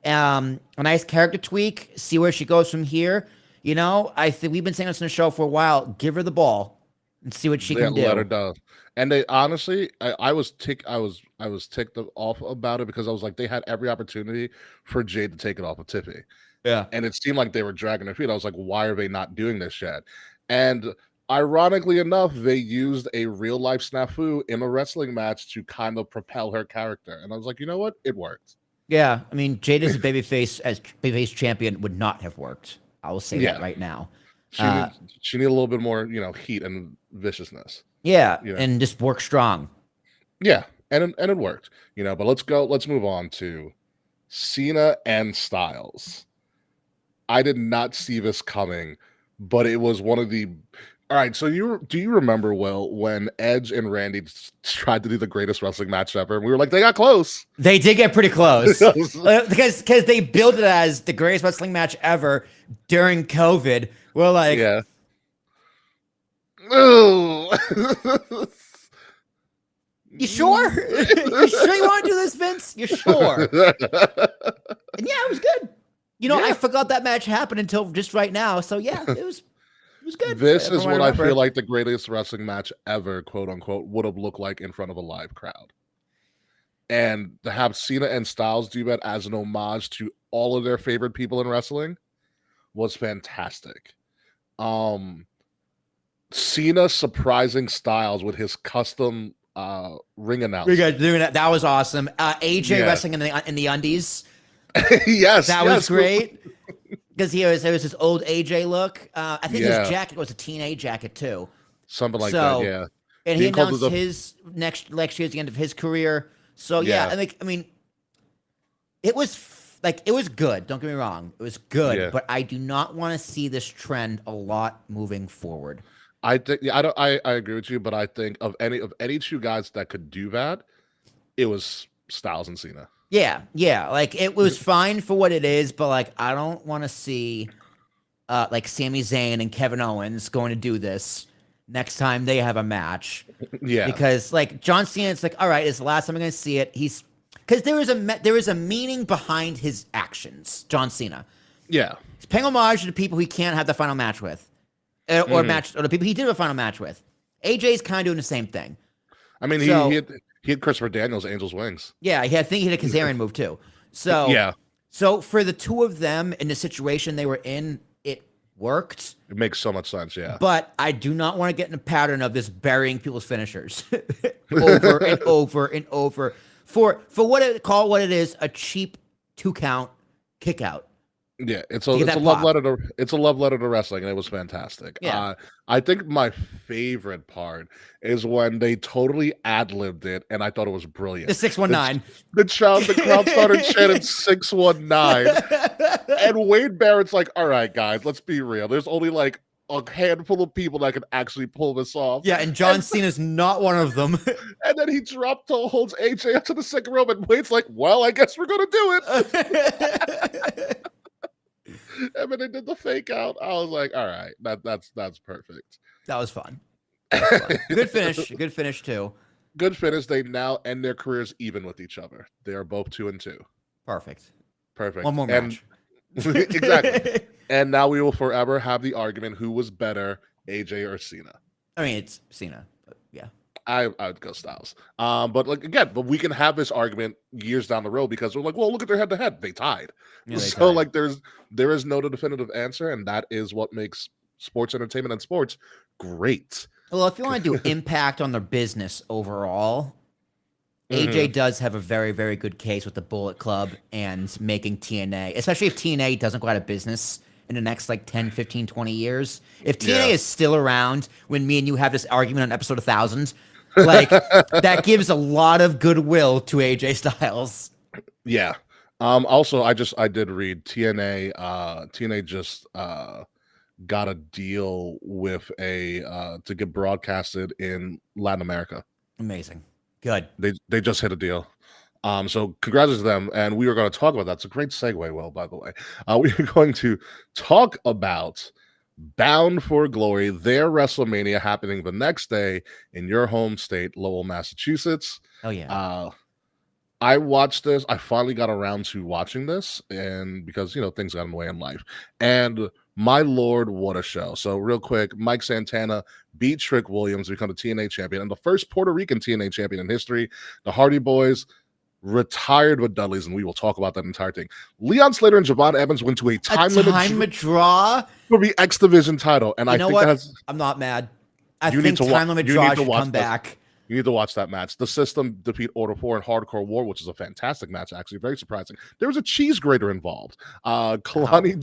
A nice character tweak. See where she goes from here. You know, I think we've been saying this in the show for a while. Give her the ball and see what she can do. Let her down. And they honestly, I was ticked off about it because I was like, they had every opportunity for Jade to take it off of Tiffy. Yeah. And it seemed like they were dragging their feet. I was like, why are they not doing this yet? And ironically enough, they used a real life snafu in a wrestling match to kind of propel her character. And I was like, you know what? It worked. Yeah. I mean, Jade as a babyface champion would not have worked. I will say that right now. She needed a little bit more, heat and viciousness. Yeah, and just work strong. Yeah, and it worked. But let's move on to Cena and Styles. I did not see this coming, but it was one of the. All right, so do you remember, Will, when Edge and Randy tried to do the greatest wrestling match ever? And we were like, they got close. They did get pretty close because they built it as the greatest wrestling match ever during COVID. We're like, yeah. Ooh. You sure? You sure you want to do this, Vince? You sure? And yeah, it was good. I forgot that match happened until just right now. So yeah, it was good. This is what I feel like the greatest wrestling match ever, quote unquote, would have looked like in front of a live crowd. And to have Cena and Styles do that as an homage to all of their favorite people in wrestling was fantastic. Cena surprising Styles with his custom ring announcement. That was awesome. AJ wrestling in the undies. Yes, that was great. Because there was his old AJ look. I think his jacket was a TNA jacket too. Something like that, yeah. And he announced his next year's the end of his career. So yeah, I mean, it was good. Don't get me wrong, it was good. But I do not want to see this trend a lot moving forward. I think I agree with you, but I think of any two guys that could do that, it was Styles and Cena. Yeah. Like it was fine for what it is, but like I don't want to see like Sami Zayn and Kevin Owens going to do this next time they have a match. Yeah. Because like John Cena, it's like, all right, it's the last time I'm going to see it. Because there is a meaning behind his actions, John Cena. Yeah. He's paying homage to the people he can't have the final match with. Or the people he did a final match with. AJ's kind of doing the same thing. I mean, he had Christopher Daniels' Angel's Wings. Yeah, I think he had a Kazarian move too. So yeah. So for the two of them in the situation they were in, it worked. It makes so much sense, yeah. But I do not want to get in a pattern of this burying people's finishers over and over and over for what it is, a cheap 2-count kick out. Yeah, it's a love letter to wrestling, and it was fantastic. Yeah. I think my favorite part is when they totally ad-libbed it, and I thought it was brilliant. The 619. The crowd started chanting 619, and Wade Barrett's like, "All right, guys, let's be real. There's only like a handful of people that can actually pull this off." Yeah, and John Cena's not one of them. And then he dropped toe holds AJ up to the second rope, and Wade's like, "Well, I guess we're gonna do it." And when they did the fake out, I was like, all right, that's perfect. That was fun. Good finish too. Good finish. They now end their careers even with each other. They are both 2-2. Perfect. One more match. Exactly. And now we will forever have the argument who was better, AJ or Cena. I mean, it's Cena, but yeah. I'd go Styles. But like again, but we can have this argument years down the road because we're like, well, look at their head to head. They tied. Yeah, they So tied. like there is no definitive answer, and that is what makes sports entertainment and sports great. Well, if you want to do impact on their business overall, Mhm. AJ does have a very, very good case with the Bullet Club and making TNA, especially if TNA doesn't go out of business in the next like 10, 15, 20 years. If TNA Yeah. is still around when me and you have this argument on episode 1000, like that gives a lot of goodwill to AJ Styles. Yeah. Also, I did read TNA. TNA just got a deal with a to get broadcasted in Latin America. Amazing. Good. They just hit a deal. So congratulations to them, and we are going to talk about that. It's a great segue, Will, by the way. We are going to talk about Bound for Glory, their WrestleMania happening the next day in your home state, Lowell, Massachusetts. Oh yeah. I watched this. I finally got around to watching this, and because things got in the way in life. And my lord, what a show! So real quick, Mike Santana beat Trick Williams to become the TNA champion and the first Puerto Rican TNA champion in history. The Hardy Boys retired with Dudley's, and we will talk about that entire thing. Leon Slater and Javon Evans went to a time limit draw for the X Division title, and You I know think what? that's I'm not mad. I You think need to wa- time limit you draw need to should watch come this. back. You need to watch that match. The System defeat Order 4 in Hardcore War, which is a fantastic match, actually. Very surprising. There was a cheese grater involved. Kalani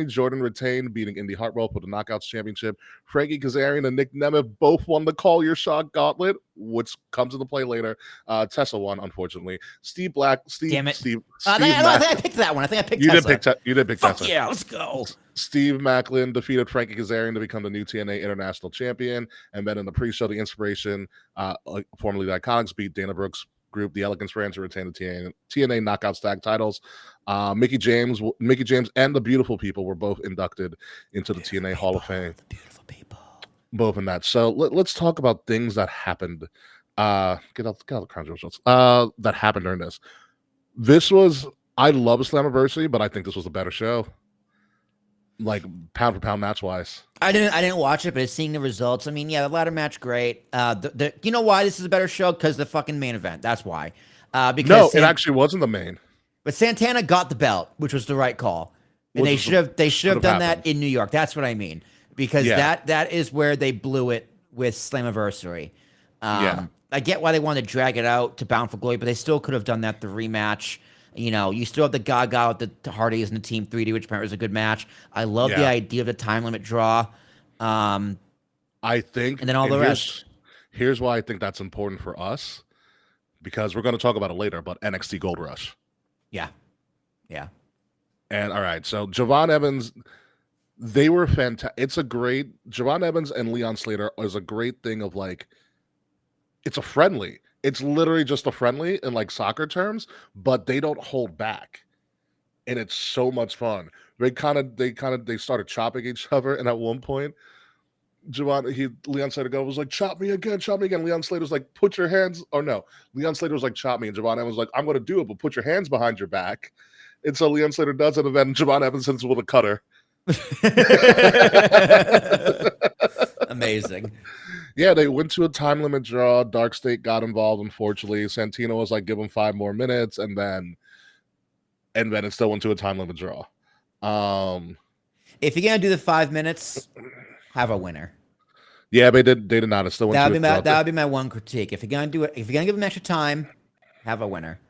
Jordan retained, beating Indy Hartwell for the Knockouts Championship. Frankie Kazarian and Nick Nemeth both won the Call Your Shot Gauntlet, which comes into play later. Tessa won, unfortunately. Damn it. Steve I think I picked that one. I think I picked Tessa. You did pick Fuck Tessa. yeah, let's go. Steve Macklin defeated Frankie Kazarian to become the new TNA International Champion. And then in the pre-show, the Inspiration, formerly the Iconics, beat Dana Brooks' group, the Elegance Ranch, to retain the TNA Knockouts Tag titles. Mickey James, and the Beautiful People were both inducted into the TNA Hall of Fame. The beautiful people. Both in that. So let's talk about things that happened. Get out the crowd results. That happened during this. I love Slammiversary, but I think this was a better show. Like pound for pound match wise. I didn't watch it, but seeing the results, I mean, yeah, the ladder match great. You know why this is a better show? Because the fucking main event. That's why. Because it actually wasn't the main. But Santana got the belt, which was the right call, and they should have done that in New York. That's what I mean, because that is where they blew it with Slammiversary. I get why they wanted to drag it out to Bound for Glory, but they still could have done that the rematch. You still have the Gaga with the Hardys and the Team 3D, which apparently was a good match. I love the idea of the time limit draw. I think, and then all the rest. Here's why I think that's important for us, because we're going to talk about it later. But NXT Gold Rush. Yeah. And all right, so Javon Evans, they were fantastic. Javon Evans and Leon Slater is a great thing of like, it's a friendly. It's literally just a friendly in like soccer terms, but they don't hold back, and it's so much fun. They started chopping each other, and at one point, Leon Slater was like, "Chop me again, chop me again." Leon Slater was like, "Put your hands," or no, Leon Slater was like, "Chop me," and Javon Evans was like, "I'm going to do it, but put your hands behind your back." And so Leon Slater does it, and then Javon Evans hits with a cutter. Amazing. Yeah, they went to a time limit draw. Dark State got involved, unfortunately. Santino was like, give him 5 more minutes, and then it still went to a time limit draw. If you're gonna do the 5 minutes, have a winner. Yeah, they did not. It still went That to would be my one critique. If you're gonna do it, if you're gonna give them extra time, have a winner.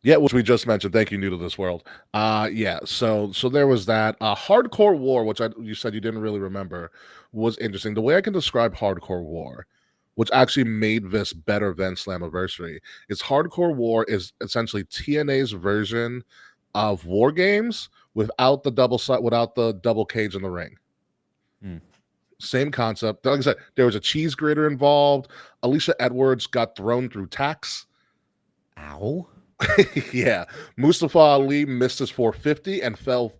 Yeah, which we just mentioned. Thank you, New to This World. Yeah, so there was that. Hardcore War, which you said you didn't really remember, was interesting. The way I can describe Hardcore War, which actually made this better than Slammiversary, is Hardcore War is essentially TNA's version of War Games without the double cage in the ring. Same concept. Like I said, there was a cheese grater involved. Alicia Edwards got thrown through tacks. Ow. Yeah, Mustafa Ali missed his 450 and fell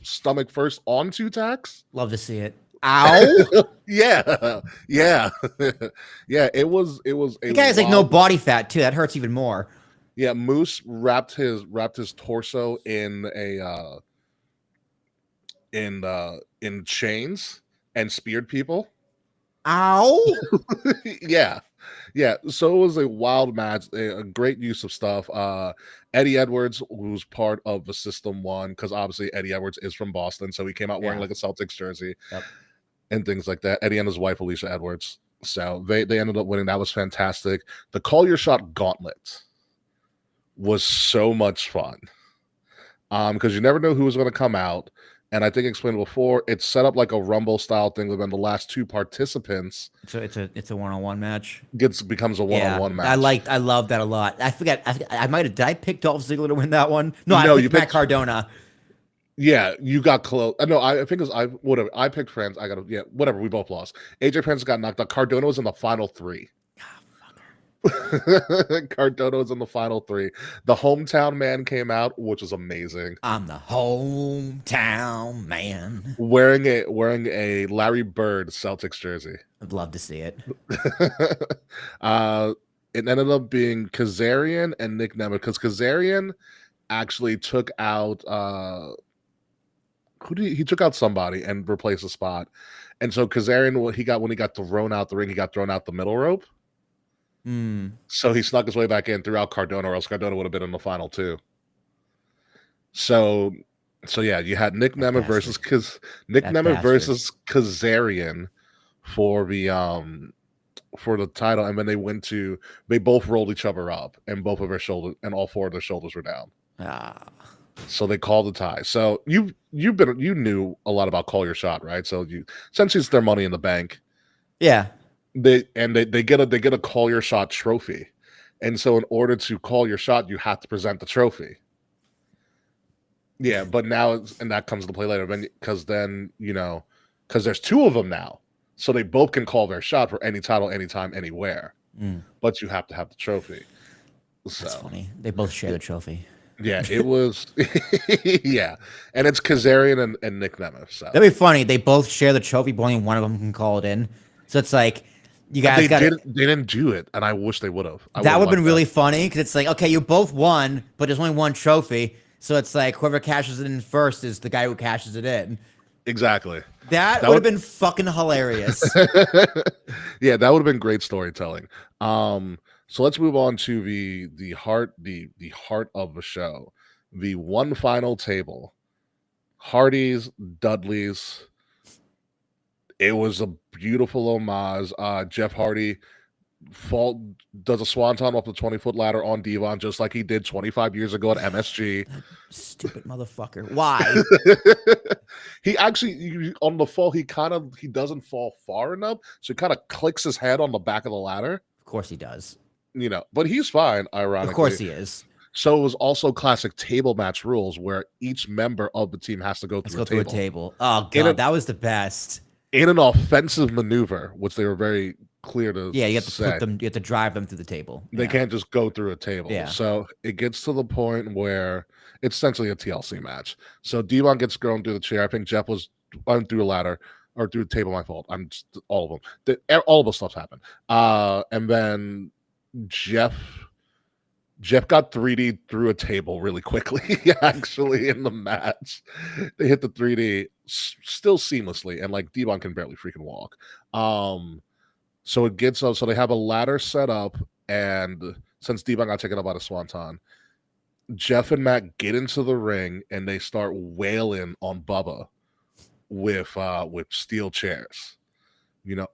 stomach first on 2 tacks. Love to see it. Ow. yeah. Yeah, it was The guy has like no body fat too. That hurts even more. Yeah, Moose wrapped his torso in chains and speared people. Ow! Yeah. Yeah. So it was a wild match, a great use of stuff. Eddie Edwards, who's part of the System 1, because obviously Eddie Edwards is from Boston, so he came out wearing Yeah. like a Celtics jersey Yep. and things like that. Eddie and his wife, Alicia Edwards. So they ended up winning. That was fantastic. The Call Your Shot Gauntlet was so much fun. Because you never know who was going to come out. And I think I explained before, it's set up like a Rumble style thing, but then the last two participants So it's a one-on-one match. becomes a one-on-one match. I love that a lot. I forget. I might have. Did I pick Dolph Ziggler to win that one? No, No, I you picked Matt picked- Cardona. Yeah, you got close. No, I think it's whatever. I picked France. I got whatever. We both lost. AJ Prince got knocked out. Cardona was in the final 3. Cardona was in the final 3. The hometown man came out, which was amazing. I'm the hometown man. Wearing a Larry Bird Celtics jersey. I'd love to see it. It ended up being Kazarian and Nick Nemeth, because Kazarian actually took out he took out somebody and replaced the spot. And so Kazarian, when he got thrown out the ring, he got thrown out the middle rope. So he snuck his way back in, threw out Cardona, or else Cardona would have been in the final 2. So yeah, you had Nick Nemeth versus Kazarian for the title, and then they both rolled each other up, and both of their shoulders and all 4 of their shoulders were down. So they called the tie. So you knew a lot about Call Your Shot, right? So since it's their Money in the Bank, Yeah. they get a Call Your Shot trophy, and so in order to call your shot, you have to present the trophy. Yeah, but now and that comes into play later, because there's 2 of them now, so they both can call their shot for any title, anytime, anywhere. But you have to have the trophy. So That's funny. They both share the trophy. yeah, it was. Yeah, and it's Kazarian and Nick Nemeth. So That'd be funny. They both share the trophy, but only one of them can call it in. So it's like you guys got. They didn't do it, and I wish they would have. That would have been really funny, because it's like, okay, you both won, but there's only one trophy. So it's like whoever cashes it in first is the guy who cashes it in. Exactly. That would have been fucking hilarious. Yeah, that would have been great storytelling. So let's move on to the heart of the show. The one final table. Hardys, Dudleys. It was a beautiful homage. Jeff Hardy does a swanton off the 20-foot ladder on Devon, just like he did 25 years ago at MSG. Stupid motherfucker. Why? He actually, on the fall, he doesn't fall far enough, so he kind of clicks his head on the back of the ladder. Of course he does. But he's fine, ironically. Of course he is. So it was also classic table match rules, where each member of the team has to go through a table. Oh god, that was the best. In an offensive maneuver, which they were very clear to you have to say. you have to drive them through the table. They can't just go through a table. Yeah. So it gets to the point where it's essentially a TLC match. So Devon gets thrown through the chair. I think Jeff was through a ladder or through a table. My fault. All of them. All of the stuff happened. And then Jeff got 3D through a table really quickly, actually, in the match. They hit the 3D still seamlessly, and like Devon can barely freaking walk. So it gets up, so they have a ladder set up, and since Devon got taken up by the swanton, Jeff and Matt get into the ring and they start wailing on Bubba with steel chairs.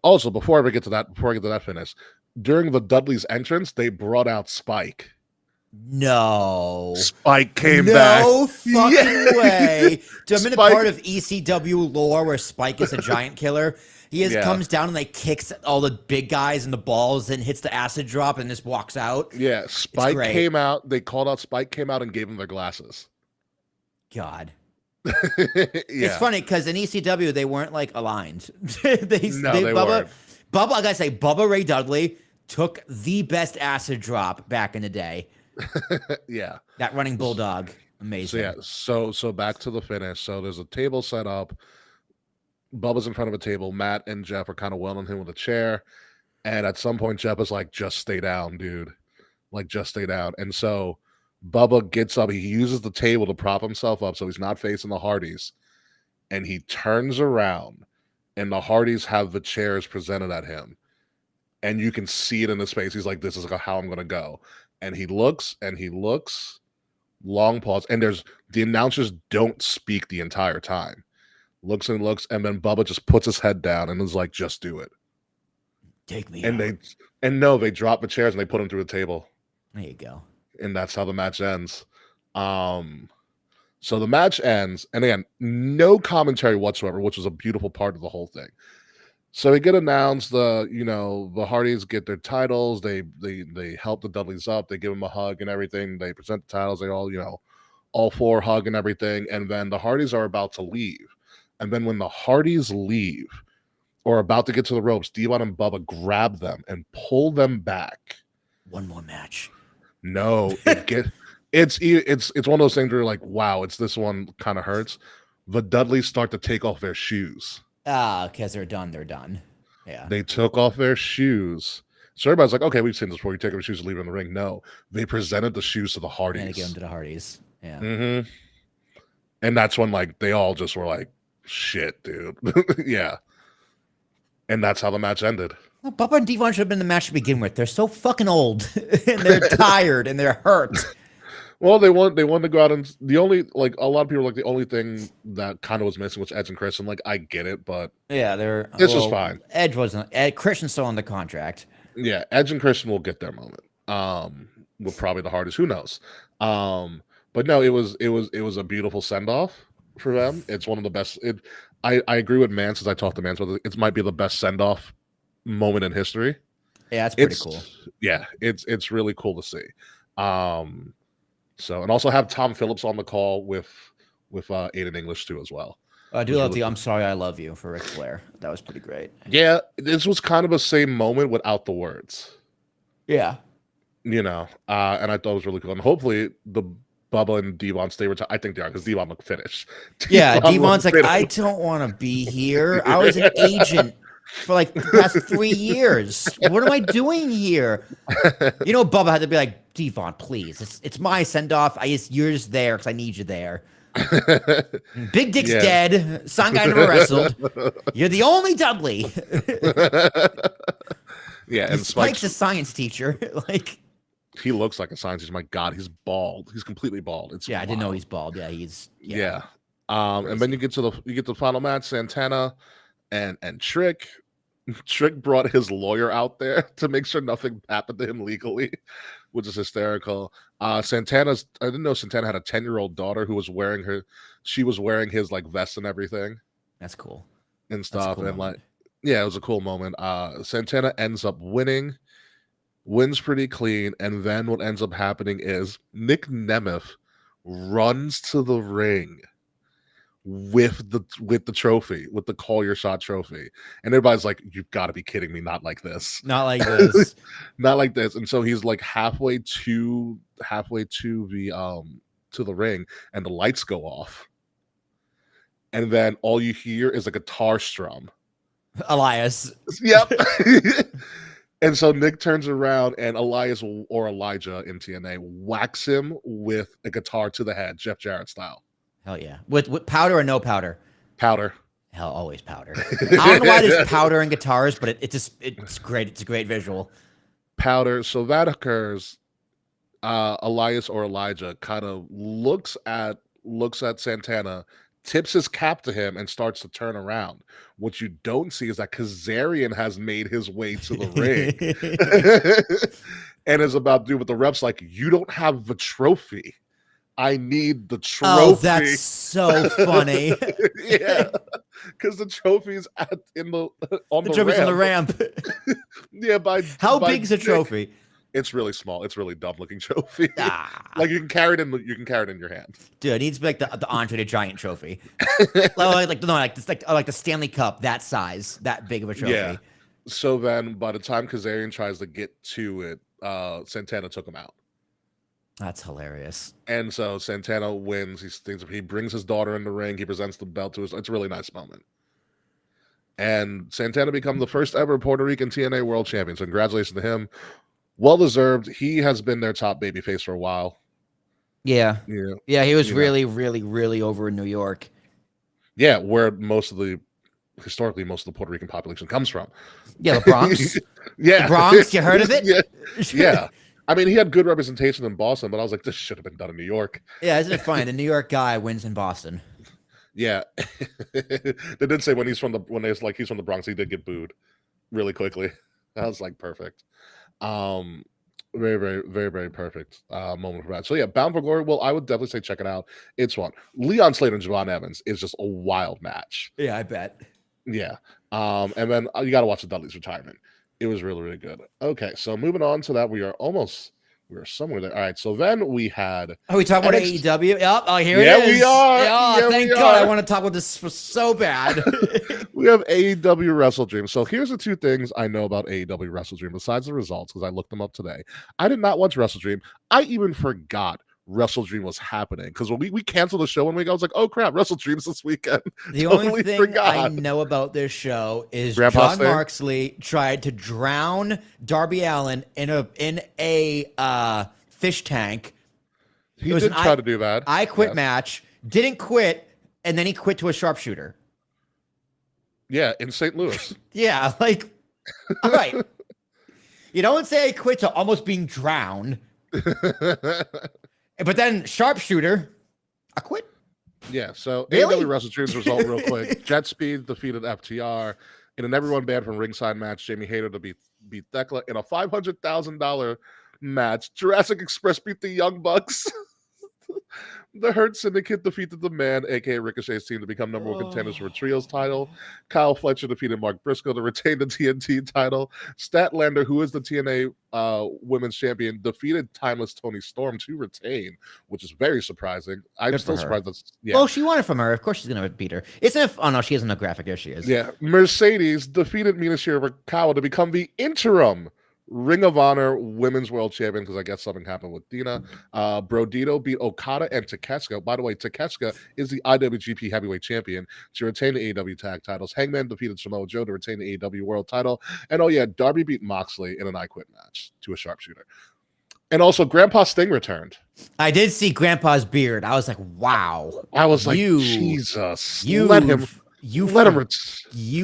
Also, before I get to that finish, during the Dudley's entrance, they brought out Spike. No. Spike came back. No fucking way. Dude, I'm in a Spike- part of ECW lore where Spike is a giant killer. He comes down and like kicks all the big guys in the balls and hits the acid drop and just walks out. Yeah, Spike came out. They called out Spike, came out and gave him their glasses. God. Yeah. It's funny because in ECW they weren't like aligned. They weren't. Bubba, I gotta say, Bubba Ray Dudley took the best acid drop back in the day. Yeah. That running bulldog. Amazing. So back to the finish. So there's a table set up. Bubba's in front of a table. Matt and Jeff are kind of welling him with a chair. And at some point, Jeff is like, just stay down, dude. Like, just stay down. And so Bubba gets up. He uses the table to prop himself up so he's not facing the Hardys. And he turns around and the Hardys have the chairs presented at him, and you can see it in his face. He's like, "This is how I'm gonna go," and he looks and he looks. Long pause, and the announcers don't speak the entire time. Looks and looks, and then Bubba just puts his head down and is like, "Just do it." Take me And out. they drop the chairs and they put him through the table, There you go. and that's how the match ends. So the match ends, and again, no commentary whatsoever, which was a beautiful part of the whole thing. So they get announced. The Hardys get their titles. They help the Dudleys up. They give them a hug and everything. They present the titles. They all four hug and everything. And then the Hardys are about to leave. And then when the Hardys leave or about to get to the ropes, Devon and Bubba grab them and pull them back. One more match. No, it's one of those things where you're like, wow, it's this one kind of hurts. The Dudleys start to take off their shoes. Because they're done. They're done. Yeah. They took off their shoes. So everybody's like, okay, we've seen this before. You take off your shoes and leave them in the ring. No, they presented the shoes to the Hardys. And they give them to the Hardys. Yeah. Mm-hmm. And that's when they all just were like, shit, dude. Yeah. And that's how the match ended. Well, Bubba and Devon should have been in the match to begin with. They're so fucking old and they're tired and they're hurt. Well, they want to go out, and the only a lot of people the only thing that kind of was missing was Edge and Christian. I get it, but Yeah, this was fine. Edge wasn't. Christian's still on the contract. Yeah, Edge and Christian will get their moment. With probably the hardest. Who knows? But no, it was a beautiful send off for them. It's one of the best. I agree with Mance as I talked to Mance, but it might be the best send off moment in history. Yeah, it's pretty cool. Yeah, it's really cool to see. So, and also have Tom Phillips on the call with Aiden English too as well. I do love the "I'm sorry, I love you" for Ric Flair. That was pretty great. Yeah, this was kind of the same moment without the words. Yeah, and I thought it was really cool. And hopefully the Bubba and Devon stay retired. I think they are because Devon looked finished. Yeah, Devon's like, I don't want to be here. I was an agent for the past 3 years. What am I doing here? Bubba had to be like, Devon, please. It's my send off. You're just there because I need you there. Big Dick's dead. Son guy never wrestled. You're the only Dudley. Yeah, and Spike's a science teacher. He looks like a science teacher. My God, he's bald. He's completely bald. It's I didn't know he's bald. Yeah, he's and then you get to the final match, Santana and Trick. Trick brought his lawyer out there to make sure nothing happened to him legally, which is hysterical. I didn't know Santana had a 10-year-old daughter who was wearing his vest and everything. That's cool. And stuff. And it was a cool moment. Santana ends up wins pretty clean, and then what ends up happening is Nick Nemeth runs to the ring with the trophy, with the Call Your Shot trophy, and everybody's like, "You've got to be kidding me! Not like this! Not like this! Not like this!" And so he's halfway to the ring, and the lights go off, and then all you hear is a guitar strum. Elias. Yep. And so Nick turns around, and Elias or Elijah in TNA whacks him with a guitar to the head, Jeff Jarrett style. Hell yeah. With powder or no powder? Powder. Hell, always powder. I don't know why there's powder in guitars, but it's great. It's a great visual. Powder. So that occurs. Elias or Elijah kind of looks at Santana, tips his cap to him, and starts to turn around. What you don't see is that Kazarian has made his way to the ring and is about to do what the rep's like, you don't have the trophy. I need the trophy. Oh, that's so funny. Yeah, because the trophy's on the ramp. Yeah, how big's the trophy? It's really small. It's really dumb looking trophy. You can carry it in. You can carry it in your hand. Dude, it needs to be like the Andre the Giant trophy. like the Stanley Cup, that size, that big of a trophy. Yeah. So then, by the time Kazarian tries to get to it, Santana took him out. That's hilarious. And so Santana wins. He brings his daughter in the ring. He presents the belt to us. It's a really nice moment. And Santana becomes the first ever Puerto Rican TNA World Champion. So congratulations to him. Well deserved. He has been their top babyface for a while. Yeah. Yeah, he was really, really, really over in New York. Yeah, where most of the historically most of the Puerto Rican population comes from. Yeah, the Bronx. Yeah, The Bronx, you heard of it? Yeah. I mean, he had good representation in Boston, but I was like, this should have been done in New York. Yeah, isn't it funny? The New York guy wins in Boston. Yeah, they did say when he's from the Bronx, he did get booed really quickly. That was like perfect. Um, very, very, very, very perfect moment for that. So yeah, Bound for Glory. Well, I would definitely say check it out. It's fun. Leon Slater and Javon Evans is just a wild match. Yeah, I bet. Yeah. And then you got to watch the Dudley's retirement. It was really, really good. Okay, so moving on to that, we are somewhere there. All right, so then we had. Are we talking about NXT AEW? Yep. Oh, here it Yeah, is. we are. Oh, Yeah, thank we God. are. I want to talk about this for so bad. We have AEW Wrestle Dream. So here's the two things I know about AEW Wrestle Dream besides the results, because I looked them up today. I did not watch Wrestle Dream. I even forgot Wrestle Dream was happening, because when we canceled the show one week, I was like, oh crap, Wrestle Dream's this weekend. The Totally only thing forgot. I know about this show is Grandpa John Sting? Marksley tried to drown Darby Allin in a fish tank. He It was did an try to do that. I quit Yes. match, didn't quit, and then he quit to a sharpshooter. Yeah, in St. Louis. Yeah, like, all right. You don't say I quit to almost being drowned, but then sharpshooter, I quit. Yeah, so Really? AEW Wrestle Dream's result real quick. Jet Speed defeated FTR in an everyone banned from ringside match. Jamie Hayter to beat Thekla in a $500,000 match. Jurassic Express beat the Young Bucks. The Hurt Syndicate defeated the Man, aka Ricochet's team, to become number one contenders for a trios title. Kyle Fletcher defeated Mark Briscoe to retain the TNT title. Statlander, who is the TNA Women's Champion, defeated Timeless Tony Storm to retain, which is very surprising. I'm Good for still her. surprised that's Well, she won it from her. Of course she's going to beat her. Oh, no, she isn't a graphic. There she is. Yeah, Mercedes defeated Mina Shirakawa to become the interim Ring of Honor Women's World Champion, because I guess something happened with Dina. Brodito beat Okada and Takeshita. By the way, Takeshita is the IWGP Heavyweight Champion to retain the AEW Tag Titles. Hangman defeated Samoa Joe to retain the AEW World Title. And oh yeah, Darby beat Moxley in an I Quit match to a sharpshooter. And also, Grandpa Sting returned. I did see Grandpa's beard. I was like, wow. I was like, You- Jesus, You let him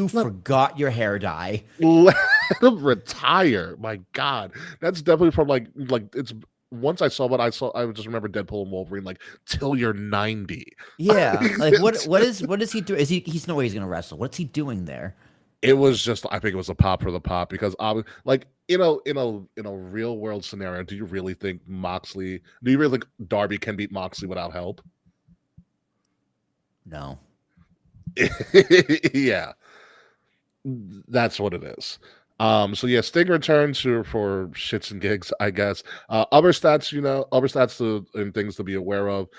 forgot your hair dye. let him retire. My God, that's definitely from like it's. Once I saw what I saw, I just remember Deadpool and Wolverine like till you're 90. Yeah. Like what is he doing? He's no way he's gonna wrestle. What's he doing there? It was just, I think it was a pop for the pop, because like in a real world scenario, do you really think Darby can beat Moxley without help? No. Yeah, that's what it is. So yeah, Sting returns for shits and gigs, I guess. Other stats and things to be aware of.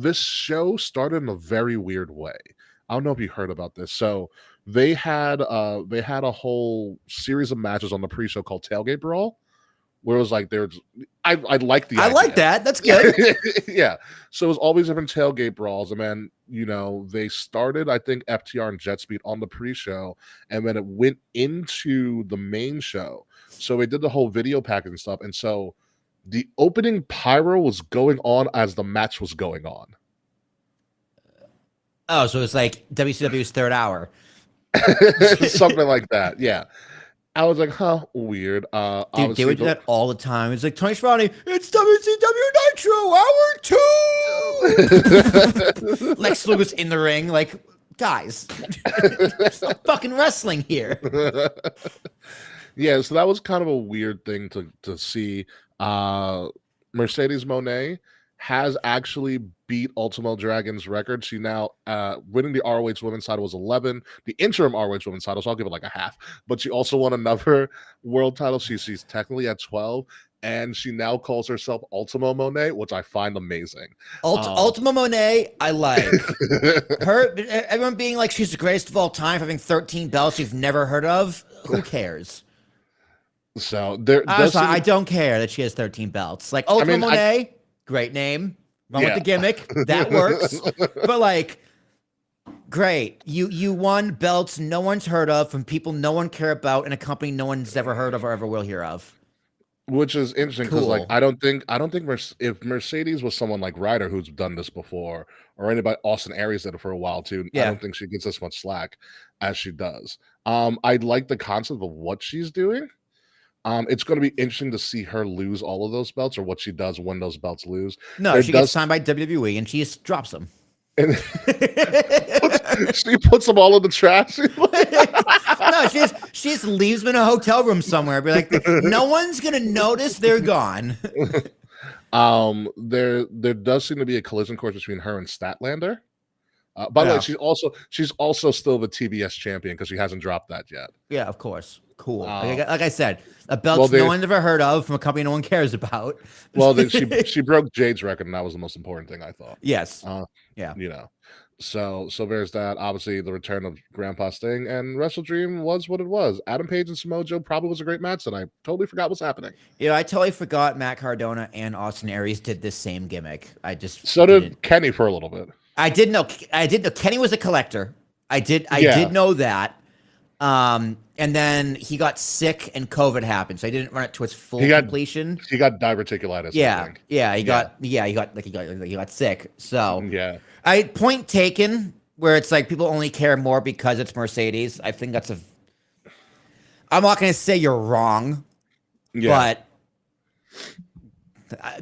This show started in a very weird way. I don't know if you heard about this. So they had a whole series of matches on the pre-show called Tailgate Brawl, where it was like I like the I idea. like that. That's good. Yeah. So it was always different tailgate brawls. And then, they started, I think, FTR and Jet Speed on the pre-show, and then it went into the main show. So they did the whole video package and stuff. And so the opening pyro was going on as the match was going on. Oh, so it's like WCW's third hour. Something like that. Yeah. I was like, huh, weird. Dude, they would do that all the time. It's like, Tony Schiavone, it's WCW Nitro Hour 2. Lex Luger's in the ring. Like, guys, there's no fucking wrestling here. Yeah, so that was kind of a weird thing to see. Mercedes Moné has actually beat Ultimo Dragon's record. She now winning the ROH women's title was 11, the interim ROH women's title, so I'll give it like a half. But she also won another world title. She's technically at 12, and she now calls herself Ultimo Moné, which I find amazing. Ultima Monet, I like. Her, everyone being like she's the greatest of all time, having 13 belts you've never heard of. Who cares? So I don't care that she has 13 belts. Like Ultima Monet, great name. Run with the gimmick. That works. But like, great. You won belts no one's heard of from people no one care about in a company no one's ever heard of or ever will hear of. Which is interesting because, like, Cool. I don't think if Mercedes was someone like Ryder who's done this before, or anybody Austin Aries did it for a while too, I Yeah. don't think she gets as much slack as she does. I like the concept of what she's doing. It's going to be interesting to see her lose all of those belts or what she does when those belts lose. No, There she gets does- signed by WWE and she just drops them. And she puts them all in the trash. No, she just leaves them in a hotel room somewhere. Be like, no one's gonna notice they're gone. There does seem to be a collision course between her and Statlander. By the way, Yeah. she's also still the TBS champion because she hasn't dropped that yet. Yeah, of course. Cool. Oh. Like I said, a belt no one's ever heard of from a company no one cares about. Well, she broke Jade's record, and that was the most important thing, I thought. Yes. Yeah. So there's that. Obviously, the return of Grandpa Sting and Wrestle Dream was what it was. Adam Page and Samoa Joe probably was a great match, and I totally forgot what's happening. Yeah, I totally forgot Matt Cardona and Austin Aries did this same gimmick. I just So did Kenny for a little bit. I did know Kenny was a collector. I did know that. And then he got sick and COVID happened, so I didn't run it to its full completion. He got diverticulitis. Yeah, he got sick. So yeah, point taken. Where it's like people only care more because it's Mercedes. I think that's I'm not gonna say you're wrong, but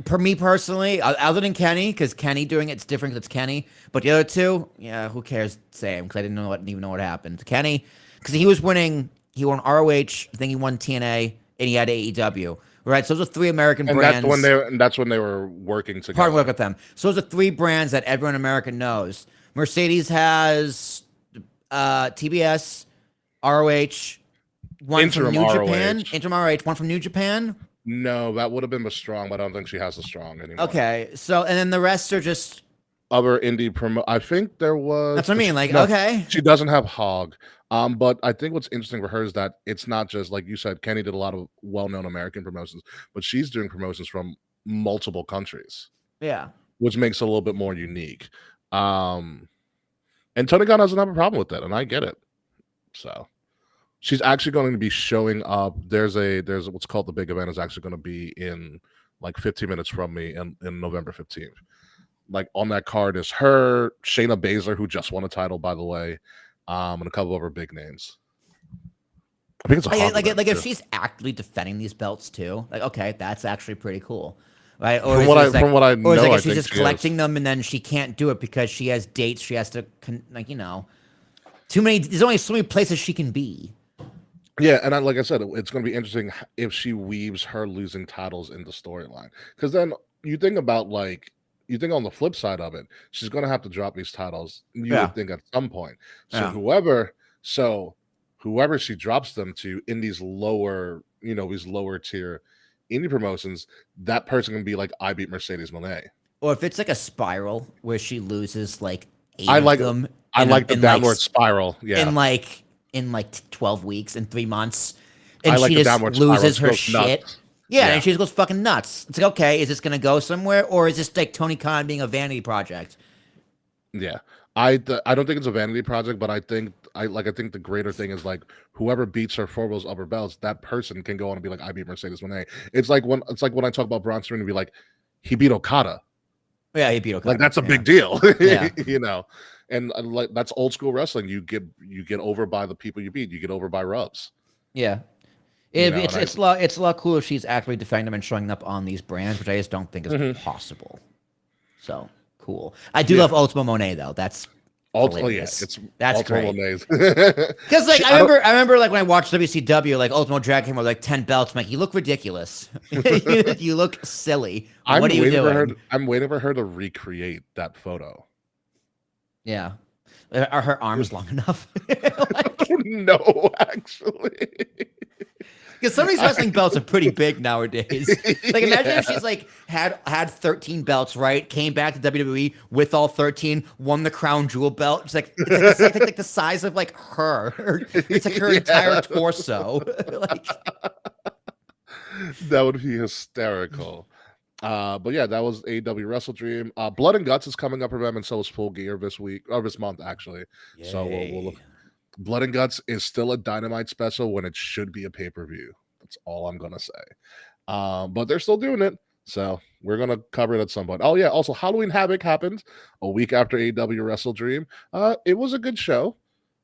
for me personally, other than Kenny, because Kenny doing it's different. 'Cause it's Kenny, but the other two, who cares? Same, because I didn't even know what happened. Kenny, because he was winning. He won ROH. I think he won TNA, and he had AEW. Right, so those are three American brands. That's when they were working together. Hard work with them. So those are three brands that everyone in America knows. Mercedes has TBS, ROH, one Interim from New ROH. Japan, Interim ROH, one from New Japan. No, that would have been the Strong, but I don't think she has the Strong anymore. Okay, so and then the rest are just other indie promo. I think there was. That's what I mean. Like, okay, she doesn't have Hog. But I think what's interesting for her is that it's not just like you said. Kenny did a lot of well-known American promotions, but she's doing promotions from multiple countries. Yeah, which makes it a little bit more unique. And Tony Khan doesn't have a problem with that, and I get it. So she's actually going to be showing up. There's what's called the big event is actually going to be in like 15 minutes from me in November 15th. Like on that card is her, Shayna Baszler, who just won a title, by the way, and a couple of her big names. I think it's like if she's actively defending these belts too, like okay, that's actually pretty cool, right? Or from what I know, or I she's just collecting them and then she can't do it because she has dates. She has to too many. There's only so many places she can be. Yeah, and like I said, it's going to be interesting if she weaves her losing titles into storyline. Because then you think about on the flip side of it, she's going to have to drop these titles. You would think at some point. So whoever she drops them to in these lower tier indie promotions, that person can be like, I beat Mercedes Moné. Or if it's like a spiral where she loses like 8 of them. I like the downward spiral. Yeah. In 12 weeks, in 3 months. And she just loses her shit. Nuts. Yeah, and she just goes fucking nuts. It's like, okay, is this going to go somewhere? Or is this like Tony Khan being a vanity project? Yeah. I don't think it's a vanity project, but I think the greater thing is like whoever beats her for those upper belts, that person can go on and be like, I beat Mercedes Moné. It's like when I talk about Braun Strowman and be like, he beat Okada. Yeah, he beat Okada. Like that's a big deal. Yeah. And like that's old school wrestling. You get over by the people you beat. You get over by rubs. Yeah. It's a lot cooler if she's actually defending them and showing up on these brands, which I just don't think is possible. So cool. I do love Ultimo Monet though. That's hilarious. That's great. Because like I remember like when I watched WCW, like Ultimo Drag came with like 10 belts. I'm like, you look ridiculous. You look silly. What are you doing? I'm waiting for her to recreate that photo. Yeah. Are her arms long enough? No, actually. Because some of these wrestling belts are pretty big nowadays. Like, imagine if she's like had 13 belts, right? Came back to WWE with all 13, won the crown jewel belt. It's like the size of like her. It's like her entire torso. Like, that would be hysterical. But yeah, that was AEW Wrestle Dream. Blood and Guts is coming up, remember, and so is Full Gear this month actually. Yay. So we'll look. Blood and Guts is still a Dynamite special when it should be a pay-per-view. That's all I'm gonna say. But they're still doing it. So we're going to cover it at some point. Oh, yeah. Also, Halloween Havoc happened a week after AEW Wrestle Dream. It was a good show.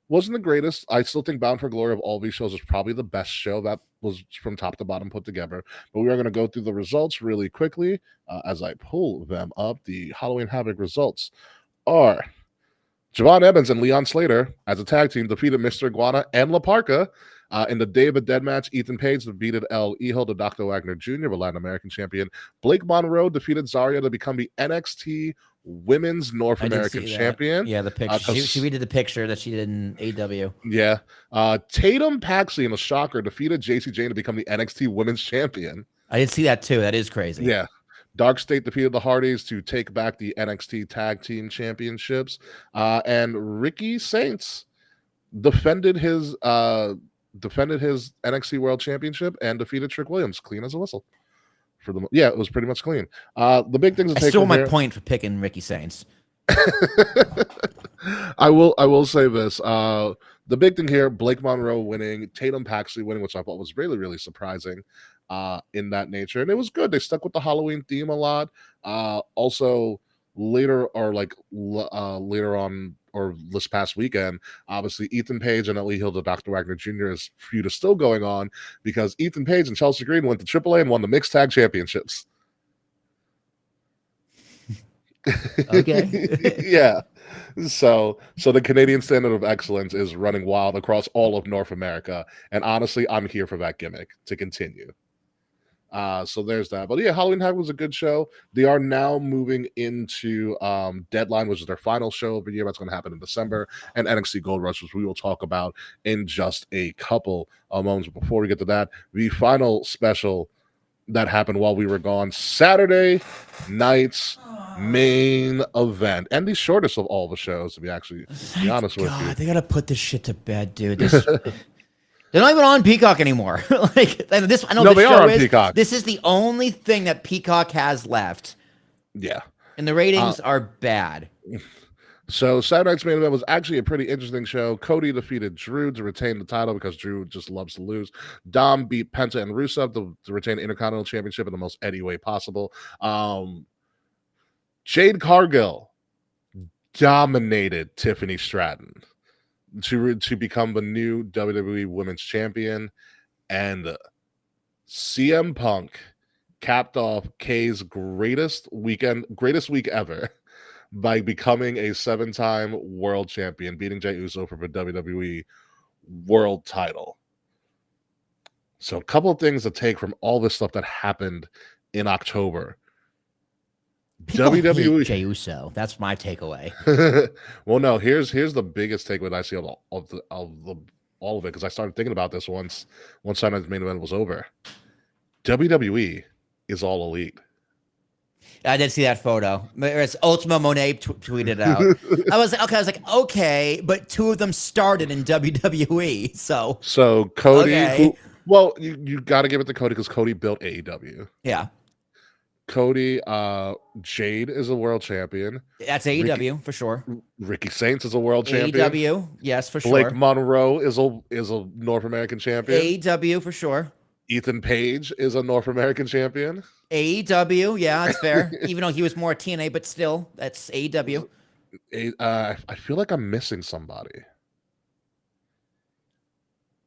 Wasn't the greatest. I still think Bound for Glory of all these shows is probably the best show that was from top to bottom put together. But we are going to go through the results really quickly as I pull them up. The Halloween Havoc results are Javon Evans and Leon Slater as a tag team defeated Mr. Iguana and La Parca. In the Day of the Dead match, Ethan Page defeated El Hijo de Dr. Wagner Jr., the Latin American champion. Blake Monroe defeated Zarya to become the NXT Women's North American champion. Yeah, the picture. She redid the picture that she did in AW. Yeah. Tatum Paxley in a shocker defeated JC Jane to become the NXT Women's champion. I did see that too. That is crazy. Yeah. Dark State defeated the Hardys to take back the NXT Tag Team Championships. And Ricky Saints defended his NXT World Championship and defeated Trick Williams clean as a whistle. It was pretty much clean. The big things to take. I stole my point for picking Ricky Saints. I will say this. The big thing here: Blake Monroe winning, Tatum Paxley winning, which I thought was really, really surprising in that nature, and it was good. They stuck with the Halloween theme a lot. Also, later on or this past weekend, obviously Ethan Page and Ellie Hill to Dr. Wagner Jr.'s feud is still going on because Ethan Page and Chelsea Green went to AAA and won the mixed tag championships. Okay. Yeah. So the Canadian standard of excellence is running wild across all of North America. And honestly, I'm here for that gimmick to continue. So there's that. But yeah, Halloween Havoc was a good show. They are now moving into Deadline, which is their final show of the year. That's going to happen in December. And NXT Gold Rush, which we will talk about in just a couple of moments. Before we get to that, the final special that happened while we were gone, Saturday night's main event, and the shortest of all the shows, to be honest with you. They gotta put this shit to bed, dude. They're not even on Peacock anymore. This. I know. No, they are on Peacock. This is the only thing that Peacock has left. Yeah, and the ratings are bad. So Saturday night's main event was actually a pretty interesting show. Cody defeated Drew to retain the title because Drew just loves to lose. Dom beat Penta and Rusev to retain the Intercontinental Championship in the most Eddie way possible. Jade Cargill dominated Tiffany Stratton to become the new WWE Women's Champion, and CM Punk capped off Kay's greatest week ever by becoming a 7-time world champion, beating Jey Uso for the WWE world title. So a couple of things to take from all this stuff that happened in October. People WWE hate Jey Uso. That's my takeaway. Well, no, here's the biggest takeaway that I see of all of it, because I started thinking about this once Saturday's main event was over. WWE is all elite. I did see that photo. It's Ultima Monet tweeted out. I was like, okay, but two of them started in WWE. So Cody, okay. You got to give it to Cody because Cody built AEW. Yeah. Cody, Jade is a world champion. That's AEW for sure. Ricky Saints is a world champion. AEW, yes, for Blake sure. Monroe is a North American champion. AEW for sure. Ethan Page is a North American champion. AEW, yeah, that's fair. Even though he was more TNA, but still, that's AEW. I feel like I'm missing somebody.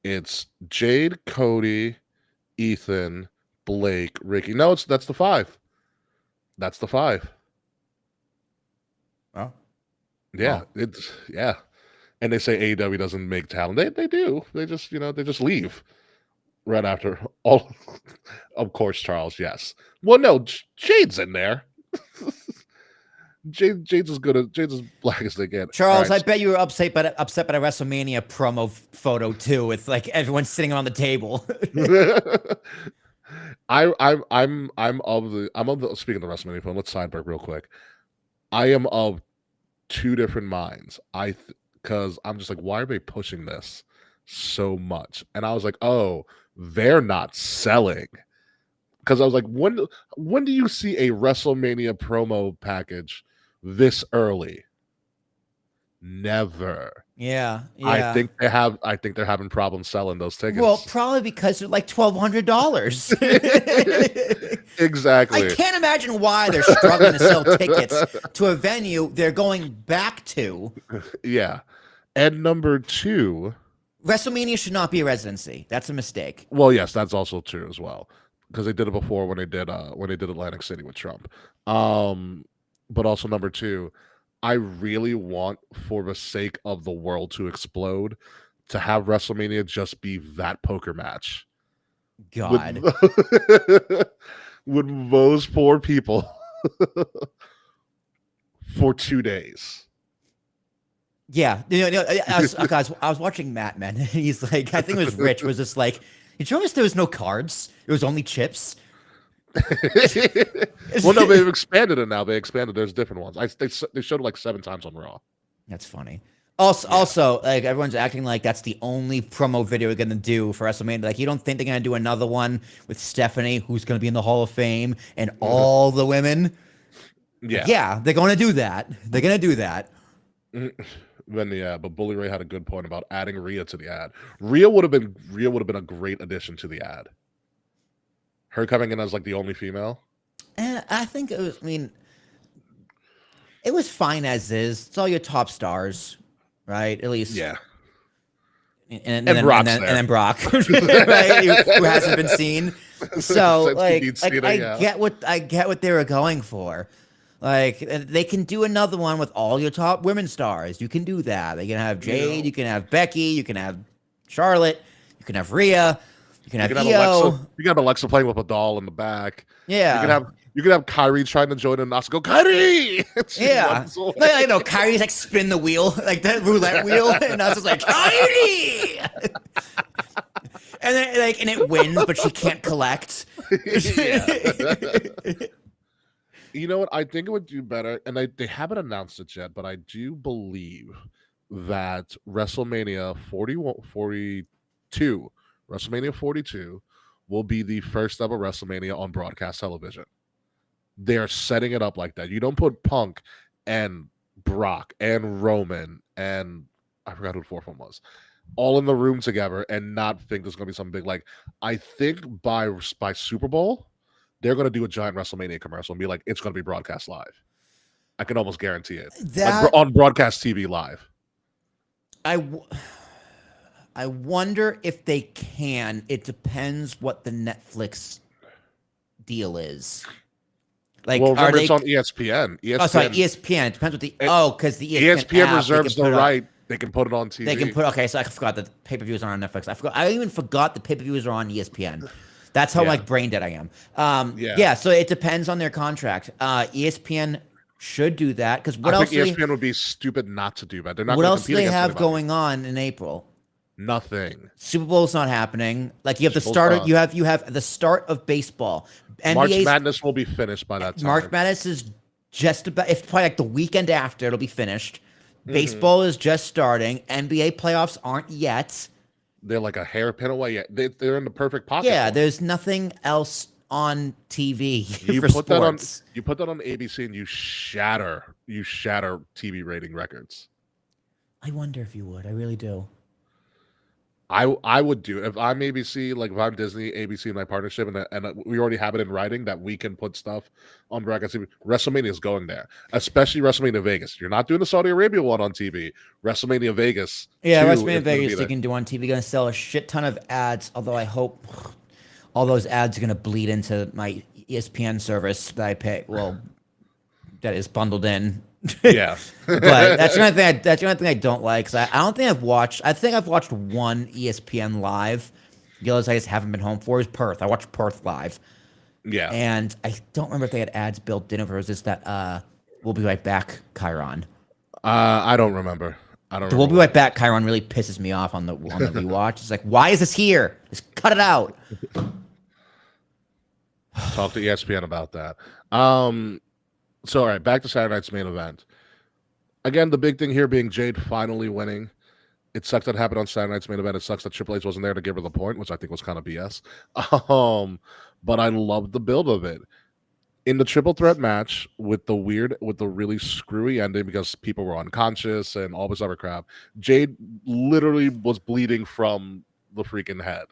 It's Jade, Cody, Ethan, Blake, Ricky. No, that's the 5. That's the 5. Oh. Yeah, Oh. And they say AEW doesn't make talent. They do. They just leave right after all. Of course, Charles. Yes. Well, no, Jade's in there. Jade's as black as they get. Charles, right. I bet you were upset by the WrestleMania promo photo too, with like everyone sitting around the table. I'm of the speaking of the WrestleMania phone. Let's sidebar real quick. I am of two different minds. Because I'm just like, why are they pushing this so much? And I was like, oh, they're not selling. Because I was like, when do you see a WrestleMania promo package this early? Never. Yeah. I think they're having problems selling those tickets. Well, probably because they're like $1,200. Exactly. I can't imagine why they're struggling to sell tickets to a venue they're going back to. Yeah. And number 2, WrestleMania should not be a residency. That's a mistake. well, yes, that's also true as well, because they did it before when they did Atlantic City with Trump. But also number 2, I really want, for the sake of the world to explode, to have WrestleMania just be that poker match. God. With those poor people for 2 days. Yeah. I was watching Matt, man. He's like, I think it was Rich, was just like, you notice there was no cards? It was only chips. Well, no, they've expanded it now. They expanded. There's different ones. They showed it like 7 times on Raw. That's funny. Also, like everyone's acting like that's the only promo video we're gonna do for WrestleMania. Like, you don't think they're gonna do another one with Stephanie, who's gonna be in the Hall of Fame, and all the women? Yeah, they're gonna do that. They're gonna do that. Then but Bully Ray had a good point about adding Rhea to the ad. Rhea would have been a great addition to the ad. Her coming in as like the only female. I think it was. I mean, it was fine as is. It's all your top stars, right? At least, Yeah. And Brock's then Brock, right? Who hasn't been seen. So Since like, Pete Cena, I get what they were going for. Like, they can do another one with all your top women stars. You can do that. They can have Jade. You can have Becky. You can have Charlotte. You can have Rhea. You can have Io. Alexa. You can have Alexa playing with a doll in the back. Yeah. You can have Kyrie trying to join and Asuka go, Kyrie! Yeah. I know Kyrie's like spin the wheel, like that roulette wheel, and Asuka's like, Kyrie! And then and it wins, but she can't collect. You know what? I think it would do better, and they haven't announced it yet, but I do believe that WrestleMania 42 will be the first ever WrestleMania on broadcast television. They are setting it up like that. You don't put Punk and Brock and Roman and I forgot who the fourth one was, all in the room together and not think there's going to be something big. Like, I think by Super Bowl, they're going to do a giant WrestleMania commercial and be like, it's going to be broadcast live. I can almost guarantee it. Like, on broadcast TV live. I wonder if they can. It depends what the Netflix deal is. Like, well, remember, it's on ESPN. Oh, sorry, ESPN. It depends what the because the ESPN app, reserves the right. They can put it on TV. They can put. Okay, so I forgot that pay-per-views are on Netflix. I even forgot the pay-per-views are on ESPN. That's how like brain dead I am. Yeah. So it depends on their contract. ESPN should do that because what else? ESPN would be stupid not to do that. They're not. What else do they have going on in April? Nothing. Super Bowl's not happening. Like, you have the start. You have the start of baseball. March Madness will be finished by that time. March Madness is just about. It's probably like the weekend after it'll be finished. Baseball is just starting. NBA playoffs aren't yet. They're like a hairpin away. Yeah, they're in the perfect pocket. Yeah, there's nothing else on TV you for put sports. You put that on ABC and you shatter TV rating records. I wonder if you would. I really do. I would do if I'm ABC, like if I'm Disney, ABC, my partnership, and we already have it in writing that we can put stuff on broadcast TV. WrestleMania is going there, especially WrestleMania Vegas. You're not doing the Saudi Arabia one on TV. WrestleMania Vegas. Yeah, WrestleMania Vegas you can do on TV. Going to sell a shit ton of ads. Although I hope all those ads are going to bleed into my ESPN service that I pay. Well, that is bundled in. Yeah, but that's the only thing. That's the only thing I don't like. Cause I don't think I've watched. I think I've watched one ESPN live. The others I just haven't been home for is Perth. I watched Perth live. Yeah, and I don't remember if they had ads built in, or was this that "We'll be right back" Chiron. I don't remember. "We'll be right back" Chiron really pisses me off on the rewatch. It's like, why is this here? Just cut it out. Talk to ESPN about that. So, all right, back to Saturday night's main event. Again, the big thing here being Jade finally winning. It sucks that it happened on Saturday night's main event. It sucks that Triple H wasn't there to give her the point, which I think was kind of BS. But I love the build of it. in the triple threat match with the really screwy ending because people were unconscious and all this other crap. Jade literally was bleeding from the freaking head.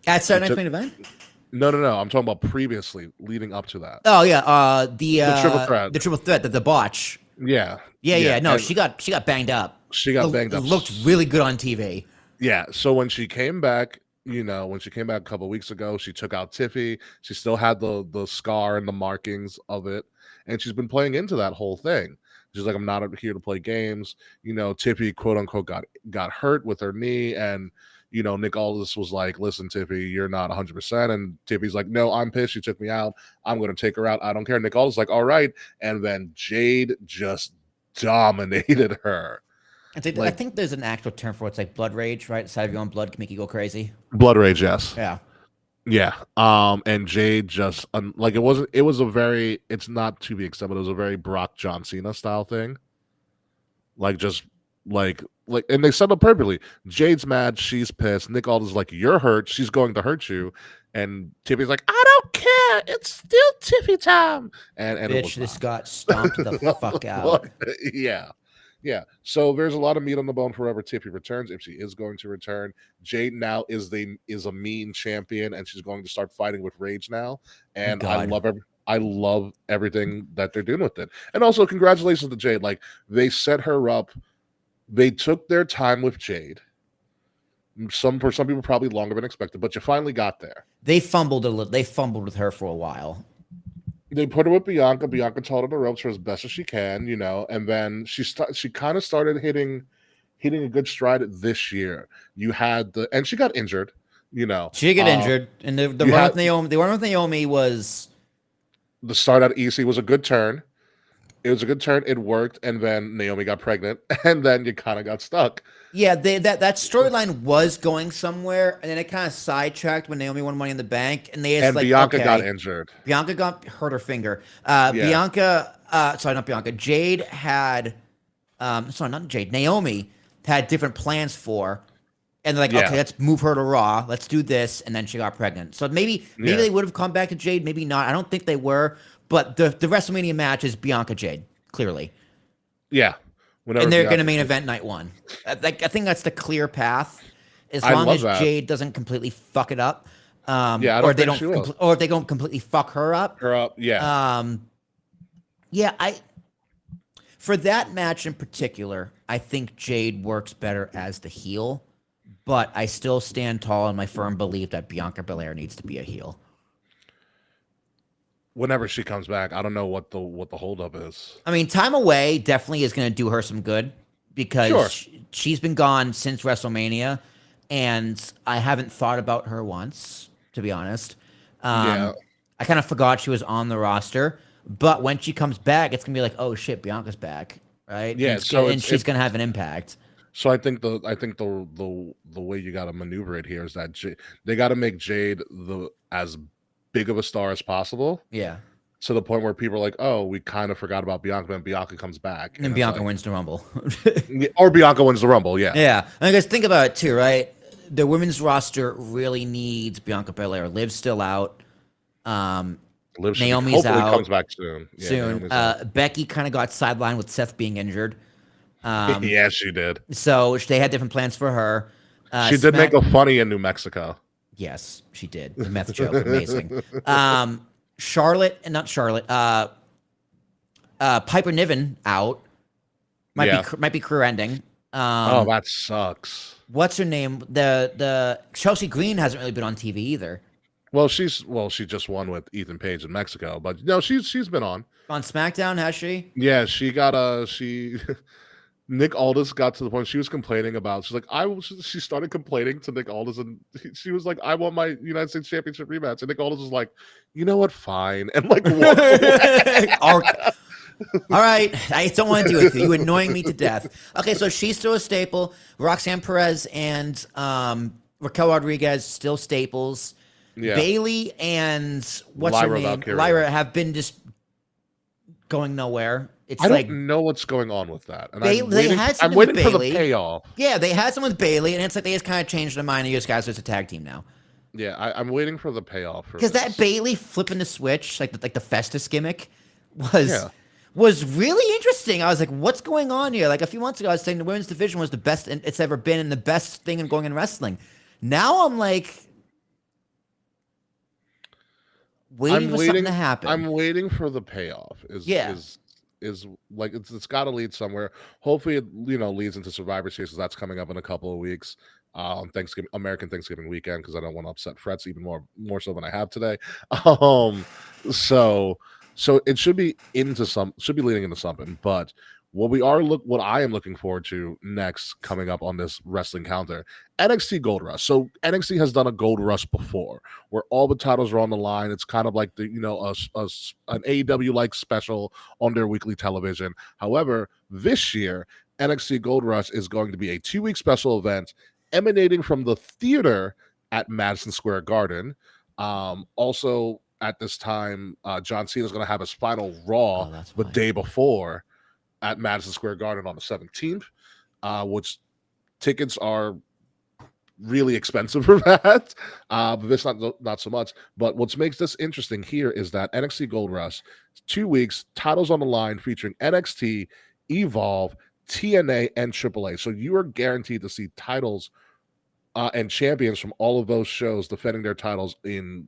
At Saturday It Night's took- main event? No. I'm talking about previously, leading up to that. Oh yeah, the triple threat. the triple threat, the botch. Yeah. Yeah. No, and she got banged up. she got banged up. It looked really good on TV. Yeah. So when she came back, when she came back a couple of weeks ago, she took out Tiffy. She still had the scar and the markings of it, and she's been playing into that whole thing. She's like, I'm not here to play games. Tiffy, quote unquote, got hurt with her knee, and Nick Aldis was like, listen, Tiffy, you're not 100%. And Tiffy's like, no, I'm pissed. She took me out. I'm going to take her out. I don't care. Nick Aldis like, all right. And then Jade just dominated her. I think there's an actual term for it. It's like blood rage, right? The sight of your own blood can make you go crazy. Blood rage, yes. Yeah. And Jade just it's not to be accepted. It was a very Brock John Cena style thing. And they set up perfectly. Jade's mad, she's pissed. Nick Aldis is like, you're hurt, she's going to hurt you. And Tiffy's like, I don't care, it's still Tiffy time. And it was this not. got stomped the fuck out. Yeah. So there's a lot of meat on the bone for whoever Tiffy returns, if she is going to return. Jade now is a mean champion, and she's going to start fighting with Rage now. And I love everything that they're doing with it. And also, congratulations to Jade. Like, they set her up. They took their time with Jade. For some people, probably longer than expected, but you finally got there. They fumbled a little. They fumbled with her for a while. They put her with Bianca. Bianca taught her the ropes for as best as she can, and then she kind of started hitting a good stride this year. And she got injured, She got injured, and the run with Naomi. The run with Naomi was the start at EC was a good turn. It was a good turn. It worked, and then Naomi got pregnant, and then you kind of got stuck. Yeah, that storyline was going somewhere, and then it kind of sidetracked when Naomi won Money in the Bank, and Bianca got injured. Bianca hurt her finger. Jade had, not Jade. Naomi had different plans for, and they're like, okay, let's move her to Raw. Let's do this, and then she got pregnant. So maybe they would have come back to Jade, maybe not. I don't think they were, but the WrestleMania match is Bianca Jade, clearly. Yeah. And they're going to main event night one. I think that's the clear path, as long as Jade doesn't completely fuck it up. Or they don't completely fuck her up. For that match in particular, I think Jade works better as the heel, but I still stand tall in my firm belief that Bianca Belair needs to be a heel. Whenever she comes back, I don't know what the holdup is. I mean, time away definitely is going to do her some good because she's been gone since WrestleMania, and I haven't thought about her once, to be honest. I kind of forgot she was on the roster, but when she comes back, it's going to be like, oh shit, Bianca's back, right? Yeah, and she's going to have an impact. So I think the way you got to maneuver it here is that they got to make Jade as big of a star as possible. Yeah. To the point where people are like, oh, we kind of forgot about Bianca, and Bianca comes back. And Bianca wins the Rumble. Or Bianca wins the Rumble, yeah. Yeah. And guys, think about it too, right? The women's roster really needs Bianca Belair. Liv's still out. Naomi's out. Comes back soon. Becky kind of got sidelined with Seth being injured. Yeah, she did. So they had different plans for her. She did make a funny in New Mexico. Yes, she did. The meth joke, amazing. Piper Niven out. Might be career ending. That sucks. What's her name? The Chelsea Green hasn't really been on TV either. Well, she just won with Ethan Page in Mexico, but no, she's been on SmackDown, has she? Yeah, she got Nick Aldis got to the point she was complaining about. She started complaining to Nick Aldis, and she was like, "I want my United States Championship rematch." And Nick Aldis was like, "You know what? Fine," and like walked away. All right, I don't want to deal with you. You're annoying me to death. Okay, so she's still a staple. Roxanne Perez and Raquel Rodriguez still staples. Yeah. Bailey and what's her name? Valkyria. Lyra have been just going nowhere. I don't know what's going on with that. And I'm waiting for the payoff. Yeah, they had some with Bailey, and it's like they just kind of changed their mind, and you guys are just a tag team now. Yeah, I'm waiting for the payoff for Because that this. Bailey flipping the switch, like the Festus gimmick, was Yeah. was really interesting. I was like, what's going on here? Like a few months ago, I was saying the women's division was the best it's ever been and the best thing in going in wrestling. Now I'm like waiting I'm for something waiting. to happen. I'm waiting for the payoff. Yeah. Is like it's got to lead somewhere. Hopefully, it leads into Survivor Series. That's coming up in a couple of weeks on Thanksgiving, American Thanksgiving weekend, because I don't want to upset Frets even more so than I have today. Um, so it should be leading into something. But what I am looking forward to next coming up on this wrestling counter, NXT Gold Rush. So NXT has done a Gold Rush before, where all the titles are on the line. It's kind of like an AEW like special on their weekly television. However, this year NXT Gold Rush is going to be a 2-week special event emanating from the theater at Madison Square Garden. Also at this time, John Cena is going to have his final Raw Oh, that's the why. day before at Madison Square Garden on the 17th, which tickets are really expensive for that. But this not so much. But what makes this interesting here is that NXT Gold Rush, 2 weeks, titles on the line featuring NXT, Evolve, TNA, and AAA. So you are guaranteed to see titles and champions from all of those shows defending their titles in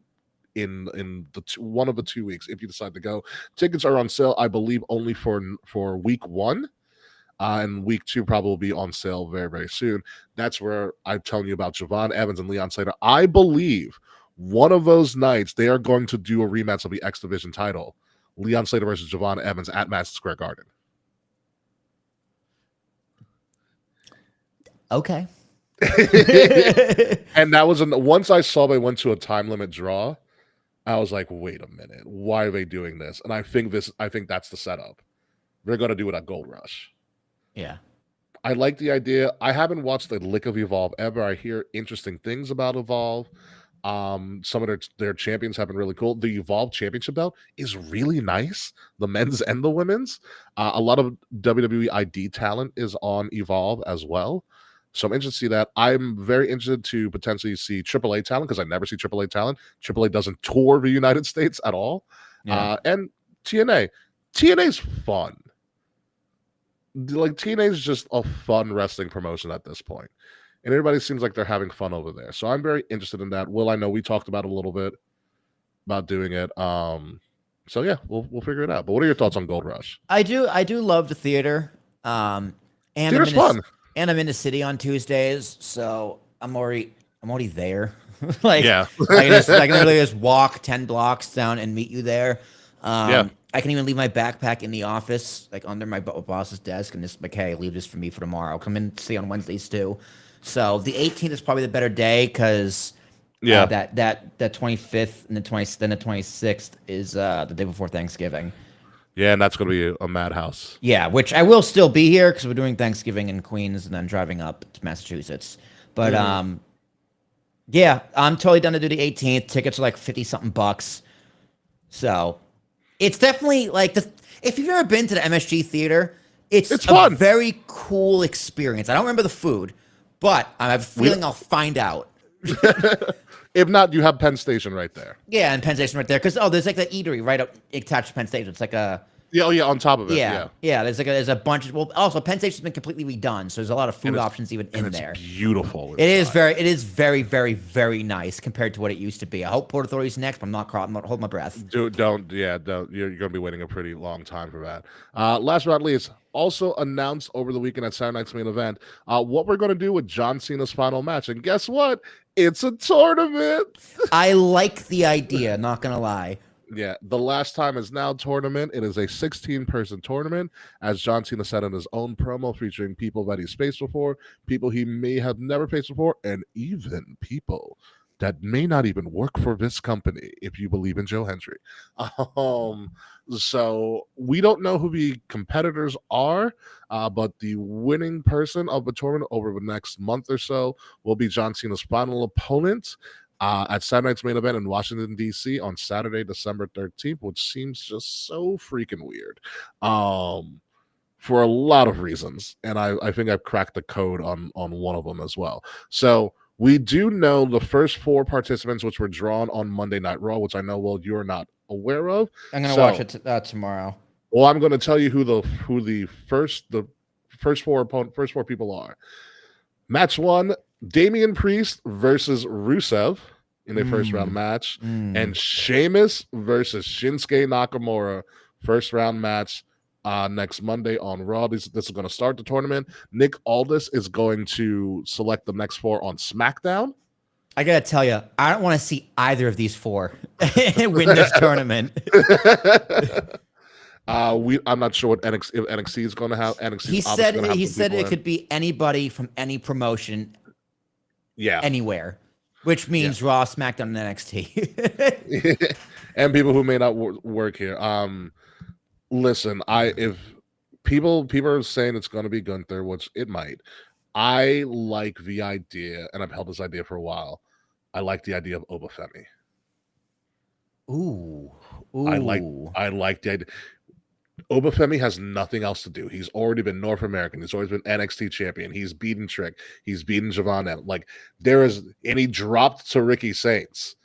one of the 2 weeks if you decide to go. Tickets are on sale, I believe, only for week 1. And week 2 probably will be on sale very, very soon. That's where I'm telling you about Javon Evans and Leon Slater. I believe one of those nights they are going to do a rematch of the X Division title, Leon Slater versus Javon Evans at Madison Square Garden. Okay. And that was once I saw they went to a time limit draw, I was like, wait a minute, why are they doing this? And I think that's the setup. They're going to do it at Gold Rush. Yeah. I like the idea. I haven't watched the lick of Evolve ever. I hear interesting things about Evolve. Some of their champions have been really cool. The Evolve Championship belt is really nice, the men's and the women's. A lot of WWE ID talent is on Evolve as well. So I'm interested to see that. I'm very interested to potentially see AAA talent because I never see AAA talent. AAA doesn't tour the United States at all. Yeah. And TNA. TNA's fun. Like TNA is just a fun wrestling promotion at this point. And everybody seems like they're having fun over there. So I'm very interested in that. Will, I know we talked about it a little bit about doing it. So yeah, we'll figure it out. But what are your thoughts on Gold Rush? I do love the theater. And Theater's fun. And I'm in the city on Tuesdays, so I'm already there. Like, Yeah. I can literally just walk 10 blocks down and meet you there. Yeah. I can even leave my backpack in the office, like under my boss's desk, and just like, hey, leave this for me for tomorrow. I'll come in and see on Wednesdays too. So the 18th is probably the better day because that 25th and the 26th is the day before Thanksgiving. Yeah, and that's going to be a madhouse. Yeah, which I will still be here because we're doing Thanksgiving in Queens and then driving up to Massachusetts. But yeah, I'm totally down to do the 18th. Tickets are like 50-something bucks. So it's definitely like if you've ever been to the MSG Theater, it's a fun. very cool experience. I don't remember the food, but I have a feeling I'll find out. If not, you have Penn Station right there. Yeah, and Penn Station right there. Because, there's like that eatery right up attached to Penn Station. It's like a... Yeah, on top of it. Yeah. There's a bunch of... Well, also, Penn Station's been completely redone, so there's a lot of food options even in there. Beautiful. It is very, very, very nice compared to what it used to be. I hope Port Authority's next, but I'm not holding my breath. Don't. You're going to be waiting a pretty long time for that. Last but not least, also announced over the weekend at Saturday Night's Main Event, what we're going to do with John Cena's final match. And guess what? It's a tournament. I like the idea, not going to lie. Yeah, the last time is now tournament. It is a 16-person tournament, as John Cena said in his own promo, featuring people that he's faced before, people he may have never faced before, and even people that may not even work for this company, if you believe in Joe Hendry. So we don't know who the competitors are, but the winning person of the tournament over the next month or so will be John Cena's final opponent at Saturday Night's Main Event in Washington, D.C. on Saturday, December 13th, which seems just so freaking weird for a lot of reasons. And I think I've cracked the code on one of them as well. So We do know the first 4 participants, which were drawn on Monday Night Raw, which I know, well, you're not aware of. I'm gonna So- watch it tomorrow. Well, I'm going to tell you who the first 4 people are. Match 1: Damian Priest versus Rusev in a first round match, and Sheamus versus Shinsuke Nakamura first round match next Monday on Raw. This is going to start the tournament. Nick Aldis is going to select the next 4 on SmackDown. I gotta tell you, I don't want to see either of these 4 win this tournament. I'm not sure what if NXT is going to have. NXT. He said it could be anybody from any promotion, anywhere, which means Raw, SmackDown, and NXT, and people who may not work here. Listen, if people are saying it's going to be Gunther, which it might. I like the idea, and I've held this idea for a while. I like the idea of Obafemi. Ooh. I like the idea. Obafemi has nothing else to do. He's already been North American. He's always been NXT champion. He's beaten Trick. He's beaten Javon. Like and he dropped to Ricky Saints.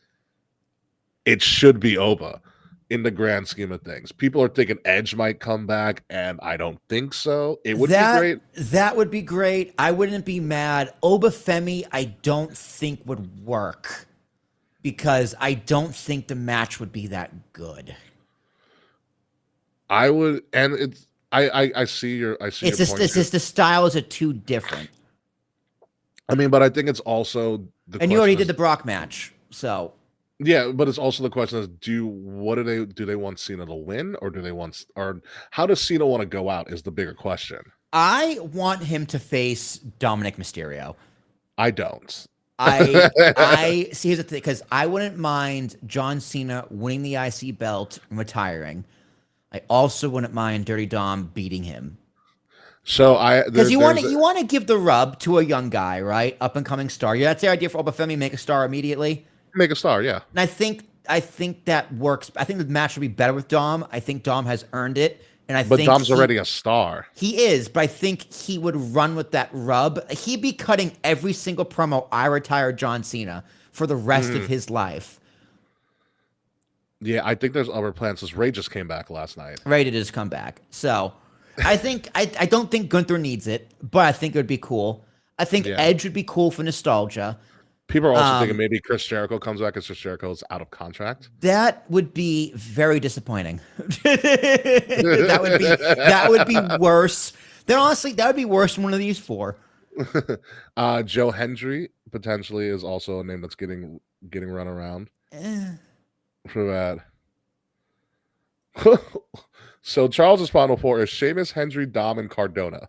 It should be Oba in the grand scheme of things. People are thinking Edge might come back, and I don't think so. It would be great. That would be great. I wouldn't be mad. Obafemi, I don't think would work because I don't think the match would be that good. I would, and it's I see your It's just the styles are too different. I mean, but I think it's also and you already did the Brock match, so yeah. But it's also the question is, do they want Cena to win, or how does Cena want to go out? Is the bigger question. I want him to face Dominic Mysterio. I don't. I see. Here's the thing, because I wouldn't mind John Cena winning the IC belt and retiring. I also wouldn't mind Dirty Dom beating him. So because you want to give the rub to a young guy, right? Up and coming star. Yeah, that's the idea for Obafemi. Make a star immediately. Make a star, yeah. And I think that works. I think the match would be better with Dom. I think Dom has earned it, and but Dom's already a star. He is, but I think he would run with that rub. He'd be cutting every single promo. I retired John Cena for the rest of his life. Yeah, I think there's other plans. Because Ray just came back last night. Ray did just come back. So I think I don't think Gunther needs it, but I think it would be cool. I think Edge would be cool for nostalgia. People are also thinking maybe Chris Jericho comes back because Chris Jericho is out of contract. That would be very disappointing. that would be worse. Then honestly, that would be worse than one of these 4. Joe Hendry potentially is also a name that's getting run around. For that. So Charles's final 4 is Sheamus, Hendry, Dom, and Cardona.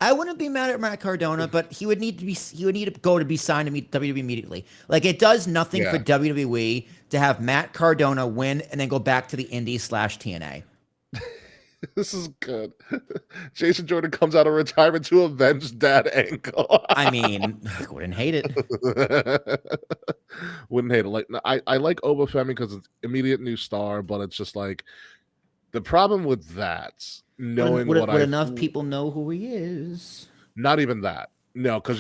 I wouldn't be mad at Matt Cardona, but he would need to go to be signed to WWE immediately. Like, it does nothing for WWE to have Matt Cardona win and then go back to the Indies/TNA. This is good. Jason Jordan comes out of retirement to avenge Dad Angle. I mean, wouldn't hate it. Wouldn't hate it. Like, I like Obafemi because it's immediate new star, but it's just like the problem with that. Knowing would enough people know who he is? Not even that. No, because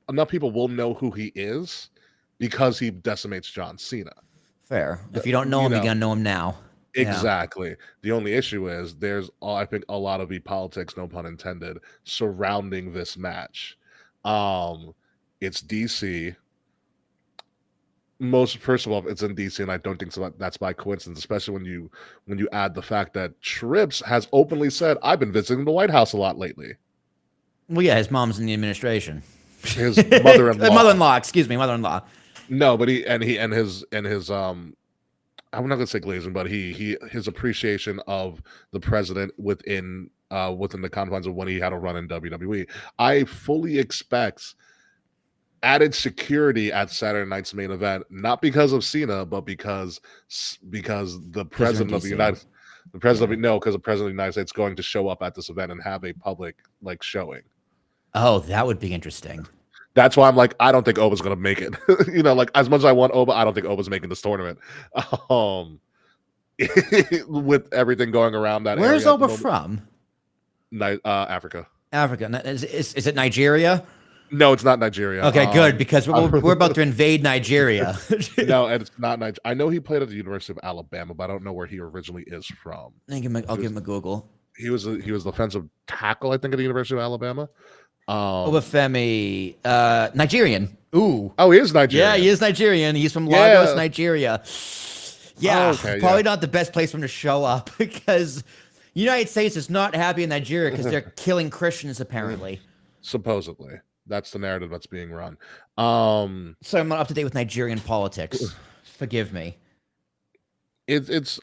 enough people will know who he is because he decimates John Cena. Fair. If you don't know him, you're gonna know him now. Exactly. Yeah. The only issue is there's I think a lot of politics, no pun intended, surrounding this match. It's DC. First of all, it's in DC, and I don't think that's by coincidence, especially when you add the fact that Trips has openly said, "I've been visiting the White House a lot lately." Well, yeah, his mom's in the administration. His mother-in-law. Excuse me, mother-in-law. No, but his I'm not gonna say glazing, but his appreciation of the president within the confines of when he had a run in WWE. I fully expect added security at Saturday night's main event, not because of Cena, but because the president of the United because the president of the United States is going to show up at this event and have a public showing. Oh, that would be interesting. That's why I'm like, I don't think Oba's gonna make it. Like as much as I want Oba, I don't think Oba's making this tournament. With everything going around that. Where's Oba from? Africa. Africa. Is it Nigeria? No, it's not Nigeria. Okay, good, because we're about to invade Nigeria. No, and it's not Nigeria. I know he played at the University of Alabama, but I don't know where he originally is from. I'll give him a Google. He was defensive tackle, I think, at the University of Alabama. Obafemi, Nigerian. Ooh. Oh, he is Nigerian. Yeah, he is Nigerian. He's from Lagos, Yeah. Nigeria. Yeah, okay, probably yeah. not the best place for him to show up because the United States is not happy in Nigeria because they're killing Christians, apparently. Supposedly. That's the narrative that's being run. So I'm not up to date with Nigerian politics. Forgive me.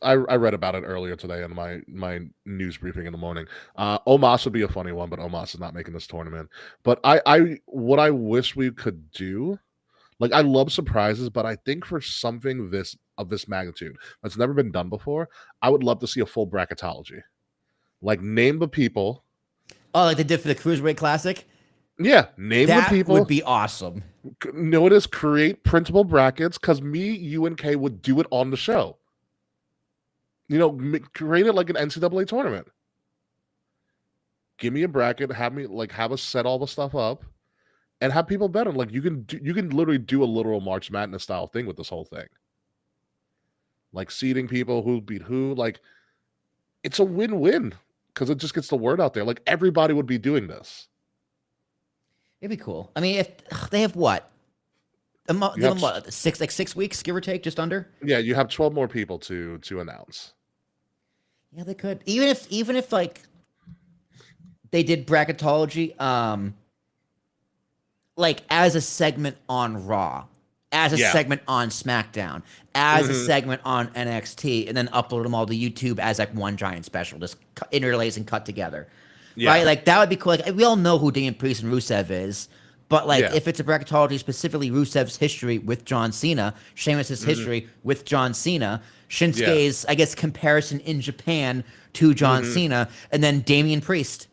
I read about it earlier today in my news briefing in the morning. Omos would be a funny one, but Omos is not making this tournament. But what I wish we could do, like, I love surprises, but I think for something of this magnitude that's never been done before, I would love to see a full bracketology. Like, name the people. Oh, like they did for the Cruiserweight Classic? Yeah, name That the people. would be awesome. Notice, create printable brackets, because me, you, and Kay would do it on the show. You know, create it like an NCAA tournament. Give me a bracket, have us set all the stuff up, and have people bet on. Like, you can literally do a literal March Madness style thing with this whole thing. Like, seeding people who beat who. Like, it's a win-win because it just gets the word out there. Like, everybody would be doing this. It'd be cool. I mean, if they have what? What, 6 weeks, give or take, just under? Yeah, you have 12 more people to announce. Yeah, they could. Even if like they did bracketology, like as a segment on Raw, as a segment on SmackDown, as a segment on NXT, and then upload them all to YouTube as like one giant special, just interlaced and cut together. Yeah. Right? Like, that would be cool. Like, we all know who Damian Priest and Rusev is, but like, if it's a bracketology, specifically Rusev's history with John Cena, Sheamus' history with John Cena, Shinsuke's, I guess, comparison in Japan to John Cena, and then Damian Priest.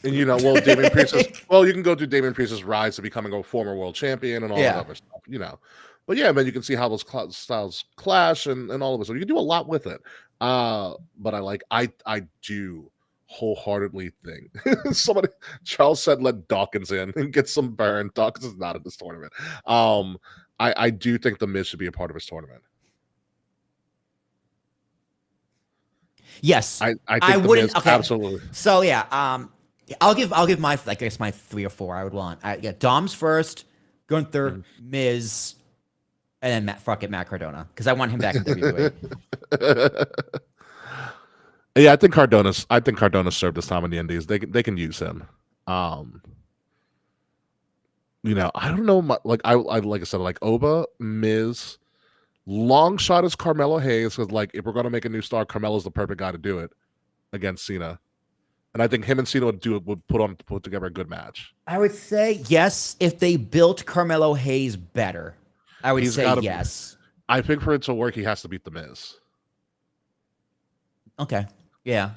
And Damian Priest you can go through Damian Priest's rise to becoming a former world champion and all that other stuff, But yeah, man, you can see how those styles clash and all of this. So you can do a lot with it. But I do wholeheartedly think Charles said let Dawkins in and get some burn. Dawkins is not in this tournament. I do think the Miz should be a part of his tournament. Yes, I think wouldn't. Miz, absolutely. So yeah, I'll give my, I guess, my 3 or 4 I would want. Dom's first, Gunther, Miz, and then Matt Cardona, because I want him back in WWE. Yeah, I think Cardona's served his time in the Indies. They can use him. I don't know. Like I said, like Oba, Miz, long shot is Carmelo Hayes, because like if we're gonna make a new star, Carmelo's the perfect guy to do it against Cena, and I think him and Cena would put together a good match. I would say yes if they built Carmelo Hayes better. I would say yes. I think for it to work, he has to beat the Miz. Okay. Yeah.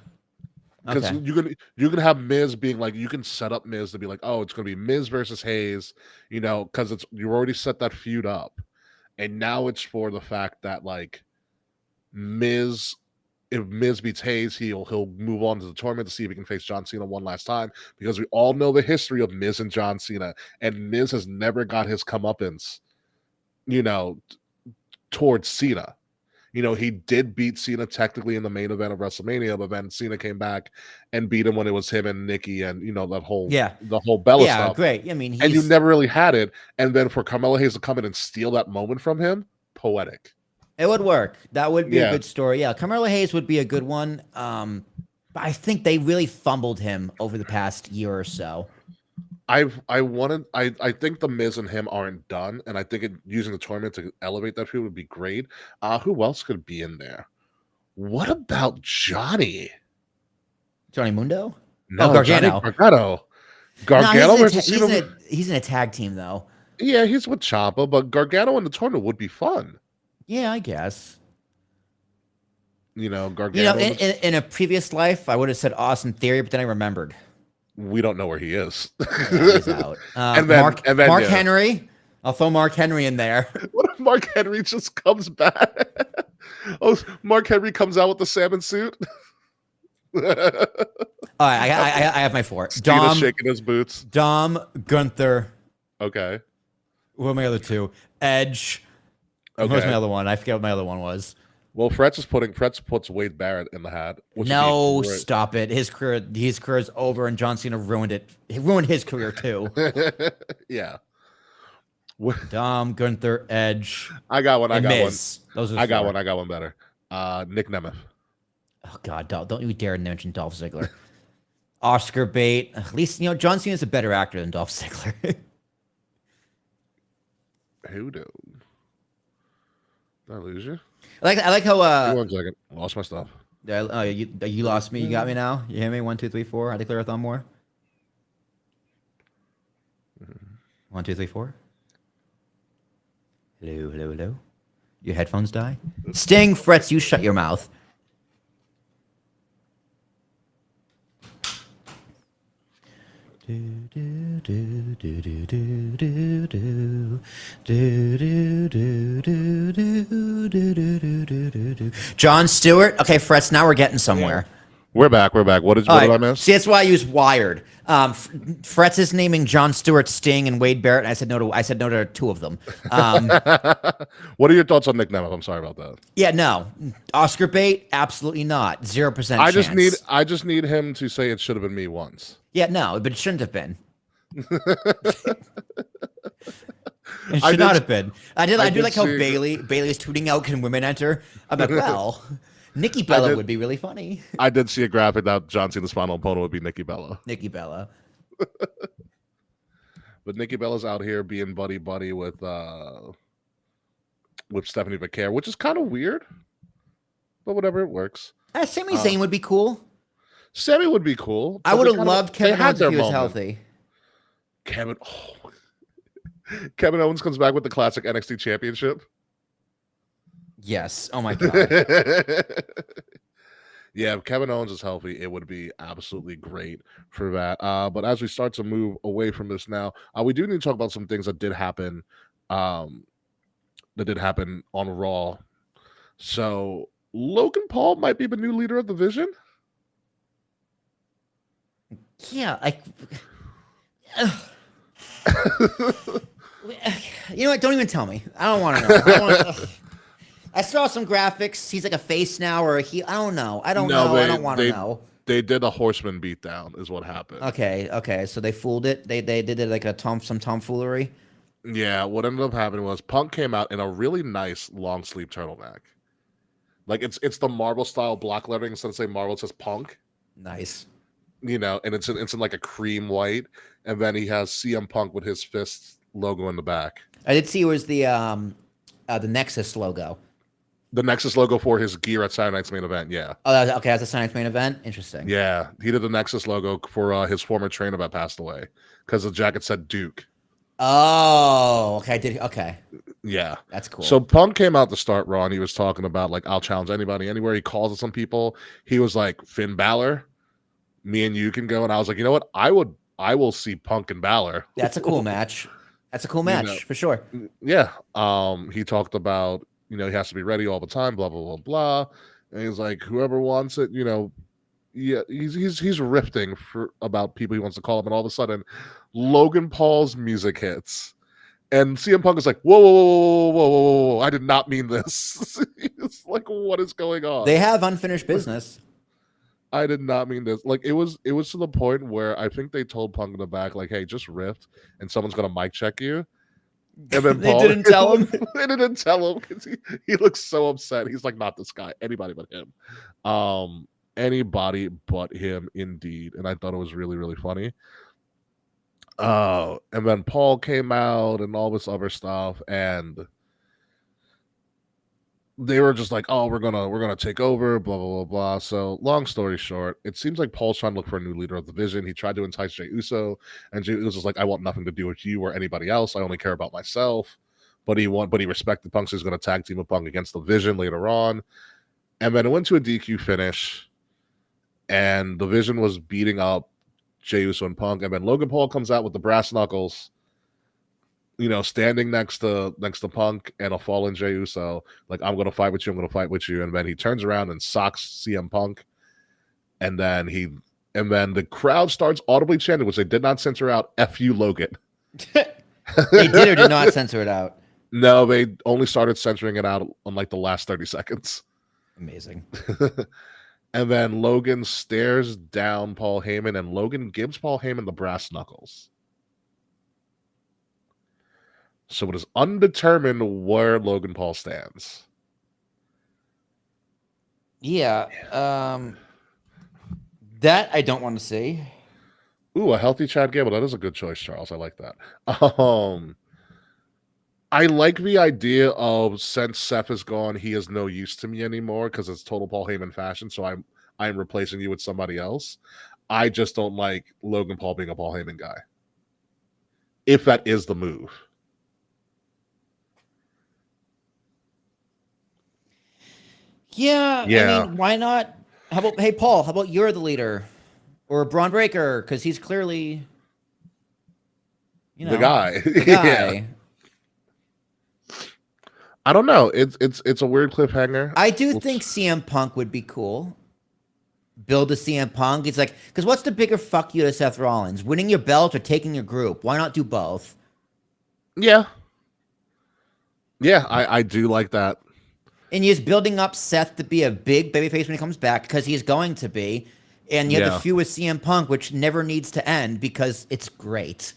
Because you can have Miz being like, you can set up Miz to be like, oh, it's going to be Miz versus Hayes, because you already set that feud up, and now it's for the fact that like if Miz beats Hayes, he'll move on to the tournament to see if he can face John Cena one last time, because we all know the history of Miz and John Cena, and Miz has never got his comeuppance, towards Cena. He did beat Cena technically in the main event of WrestleMania, but then Cena came back and beat him when it was him and Nikki and the whole Bella stuff. Yeah, great. I mean, and you never really had it. And then for Carmelo Hayes to come in and steal that moment from him, poetic. It would work. That would be a good story. Yeah, Carmelo Hayes would be a good one. But I think they really fumbled him over the past year or so. I think the Miz and him aren't done, and I think using the tournament to elevate that feud would be great. Who else could be in there? What about Johnny? Johnny Mundo? No, Gargano. Gargano no, versus he's in a tag team though. Yeah, he's with Ciampa, but Gargano in the tournament would be fun. Yeah, I guess. Gargano. In a previous life, I would have said Austin Theory, but then I remembered. We don't know where he is. Yeah, he's out. And then Mark Henry. I'll throw Mark Henry in there. What if Mark Henry just comes back? Oh, Mark Henry comes out with the salmon suit. All right, I have my 4. Dom shaking his boots. Dom, Gunther, Okay. What are my other two? Edge. What was my Okay. other one? I forget what my other one was. Well, Fretz puts Wade Barrett in the hat. Which would be No, great. stop it. His career's over, and John Cena ruined it. He ruined his career too. Yeah. Gunther, Edge, I got one. I and got Miz. Those are one. I got four. one. I got one better. Nick Nemeth. Oh God, don't you dare mention Dolph Ziggler. Oscar bait. At least John Cena's a better actor than Dolph Ziggler. Who do? Did I lose you? I like how Give me 1 second. Lost my stuff. you lost me. You got me now. You hear me? 1, 2, 3, 4. I declare a thumb war. 1, 2, 3, 4. Hello, hello, hello. Your headphones die. Sting, Fretz, you shut your mouth. John Stewart. Okay, Fretz. Now we're getting somewhere. We're back. We're back. What did I miss? See, that's why I use Wired. Fretz is naming John Stewart, Sting, and Wade Barrett. And I said no to 2 of them. What are your thoughts on Nick Nemeth? I'm sorry about that. Yeah, no. Oscar bait, absolutely not. 0% I chance. just need him to say it should have been me once. Yeah, no, but it shouldn't have been. It I should did- not have been. I do did like how see- Bailey is tweeting out, "Can women enter?" I'm like, well, Nikki Bella did- would be really funny. I did see a graphic that John Cena's final opponent would be Nikki Bella. Nikki Bella. But Nikki Bella's out here being buddy with Stephanie Becker, which is kind of weird. But whatever, it works. Sami Zayn would be cool. Sammy would be cool. I but would they have kinda- loved they Kevin had Owens their if he was moment. healthy. Kevin Owens comes back with the classic NXT championship. Yes. Oh my god. Yeah, if Kevin Owens is healthy, it would be absolutely great for that. But as we start to move away from this now, we do need to talk about some things that did happen. That did happen on Raw. So Logan Paul might be the new leader of the Vision. Yeah. You know what? Don't even tell me. I don't want to know. I saw some graphics. He's like a face now, or I don't know. I don't know. I don't want to know. They did a Horseman beatdown, is what happened. Okay. So they fooled it. They did it like some tomfoolery. Yeah, what ended up happening was Punk came out in a really nice long sleeve turtleneck. Like it's the Marvel style block lettering. Instead of saying Marvel, it says Punk. Nice. And it's in like a cream white, and then he has CM Punk with his fist logo in the back. I did see it was the Nexus logo. The Nexus logo for his gear at Saturday Night's Main Event. Yeah, Okay, that's a Science main event. Interesting. yeah, he did the Nexus logo for his former trainer that passed away because the jacket said Duke. Oh, okay. Okay, Yeah, that's cool. So Punk came out to start Raw, and he was talking about like, I'll challenge anybody anywhere. He calls on some people. He was like, Finn Balor, me and you can go. And I was like, you know what? I will see Punk and Balor. That's a cool match. That's a cool match for sure. Yeah. He talked about, he has to be ready all the time, blah, blah, blah, blah. And he's like, whoever wants it, yeah, he's riffing about people he wants to call up, and all of a sudden Logan Paul's music hits. And CM Punk is like, whoa, whoa, whoa, whoa, whoa, whoa, whoa, I did not mean this. It's like, what is going on? They have unfinished business. I did not mean this. Like, it was to the point where I think they told Punk in the back, like, hey, just riff, and someone's gonna mic check you. And then They Paul, didn't tell him. They didn't tell him because he looks so upset. He's like, not this guy, anybody but him. Anybody but him, indeed. And I thought it was really, really funny. And then Paul came out and all this other stuff, and they were just like, "Oh, we're gonna take over," blah blah blah blah. So, long story short, it seems like Paul's trying to look for a new leader of the Vision. He tried to entice Jey Uso, and Jey Uso's like, "I want nothing to do with you or anybody else. I only care about myself." But he respected Punk, so he's going to tag team with Punk against the Vision later on. And then it went to a DQ finish, and the Vision was beating up Jey Uso and Punk, and then Logan Paul comes out with the brass knuckles, standing next to Punk and a fallen Jey Uso, like, I'm gonna fight with you, and then he turns around and socks CM Punk, and then the crowd starts audibly chanting, which they did not censor out, "F you, Logan." They did or did not censor it out. No, they only started censoring it out on like the last 30 seconds. Amazing. And then Logan stares down Paul Heyman, and Logan gives Paul Heyman the brass knuckles. So it is undetermined where Logan Paul stands. Yeah. That I don't want to see. Ooh, a healthy Chad Gable. That is a good choice, Charles. I like that. I like the idea of since Seth is gone, he is no use to me anymore because it's total Paul Heyman fashion. So I'm replacing you with somebody else. I just don't like Logan Paul being a Paul Heyman guy. If that is the move. Yeah. Yeah. I mean, why not? How about, hey, Paul, how about you're the leader? Or Braun Breaker, because he's clearly, The guy. the guy. Yeah. I don't know. It's a weird cliffhanger. I do think CM Punk would be cool. Build a CM Punk. It's like, because what's the bigger fuck you to Seth Rollins? Winning your belt or taking your group? Why not do both? Yeah. Yeah, I do like that. And he's building up Seth to be a big babyface when he comes back, because he's going to be. And you have the feud with CM Punk, which never needs to end because it's great.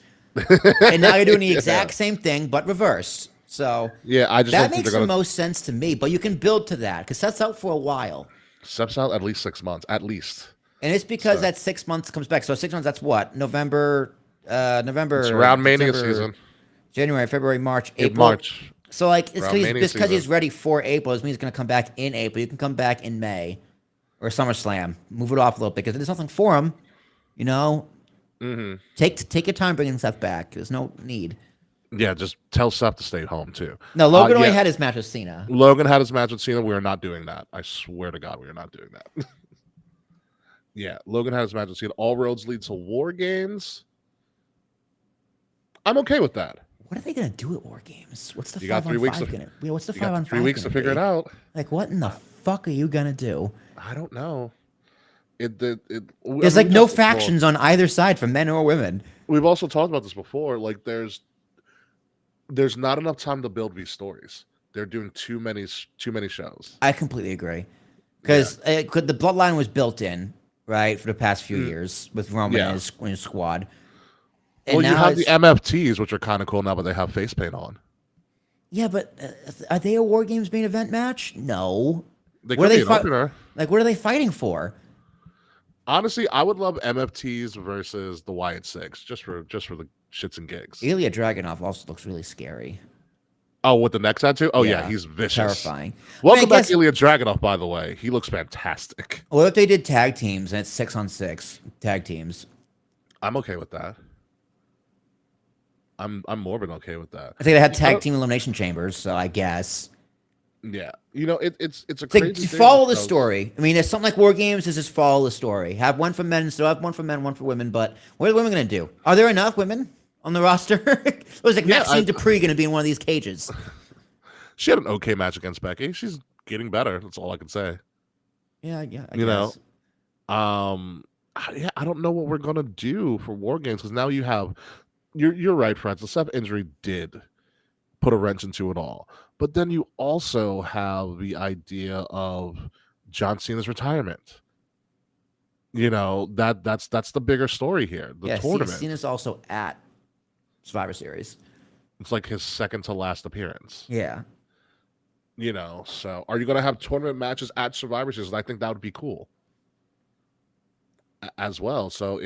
And now you're doing the exact same thing, but reversed. So Yeah, I just that don't think makes they're the gonna most sense to me. But you can build to that because Seth's out for a while. steps out at least 6 months. At least. And it's because So- that 6 months comes back. So 6 months, that's what? November. It's around Mania December, season. January, February, March, In April. March. So like it's Around Mania because he's season. ready for April. It means he's gonna come back in April. You can come back in May or SummerSlam. Move it off a little bit because there's nothing for him. You know, Mm-hmm. take your time bringing Seth back. There's no need. Yeah, just tell Seth to stay home too. No, Logan only yeah. had his match with Cena. Logan had his match with Cena. We are not doing that. I swear to God, we are not doing that. Yeah, Logan had his match with Cena. All roads lead to War Games. I'm okay with that. What are they gonna do at War Games? What's the You got 3 weeks 5-on-5 to- gonna? Yeah, what's the You 5-on-5? got 3 weeks to gonna figure it be? out. Like, what in the fuck are you gonna do? I don't know. There's like no factions on either side for men or women. We've also talked about this before. Like, there's not enough time to build these stories. They're doing too many shows. I completely agree. Because the bloodline was built in, right, for the past few years with Roman and his squad. And Well, you now have the it's- MFTs, which are kind of cool now, but they have face paint on. Yeah, but are they a War Games main event match? No. They What are could be they an fi- opener. Like, what are they fighting for? Honestly, I would love MFTs versus the Wyatt Six, just for the shits and gigs. Ilya Dragunov also looks really scary. Oh, with the neck tattoo? Oh yeah, Yeah, he's vicious. Terrifying. Welcome I mean, I back, guess- Ilya Dragunov. By the way, he looks fantastic. What if they did tag teams and it's 6-on-6 tag teams? I'm okay with that. I'm more than okay with that. I think they had tag know- team elimination chambers, so I guess. Yeah, it's a It's like, crazy to thing follow the because- story. I mean, it's something like War Games is just follow the story. Have one for men, still have one for men, one for women. But what are the women going to do? Are there enough women on the roster? Was like Yeah, Maxine Dupree going to be in one of these cages? She had an okay match against Becky. She's getting better. That's all I can say. Yeah. I You know, guess. Yeah, I don't know what we're gonna do for War Games because now you have. You're right, Francis. The Seth injury did put a wrench into it all, but then you also have the idea of John Cena's retirement. You know that's the bigger story here. The tournament. Cena's also at Survivor Series. It's like his second to last appearance. Yeah. You know, so are you going to have tournament matches at Survivor Series? I think that would be cool as well. So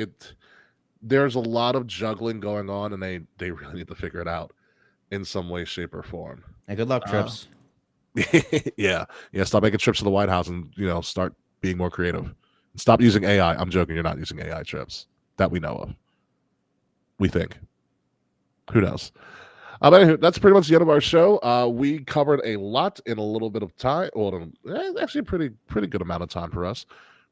there's a lot of juggling going on, and they really need to figure it out in some way, shape, or form. Hey, good luck, Trips. Yeah. Stop making trips to the White House, and start being more creative. Stop using AI. I'm joking. You're not using AI, Trips, that we know of. We think. Who knows? But anyway, that's pretty much the end of our show. We covered a lot in a little bit of time. Well, actually, a pretty good amount of time for us.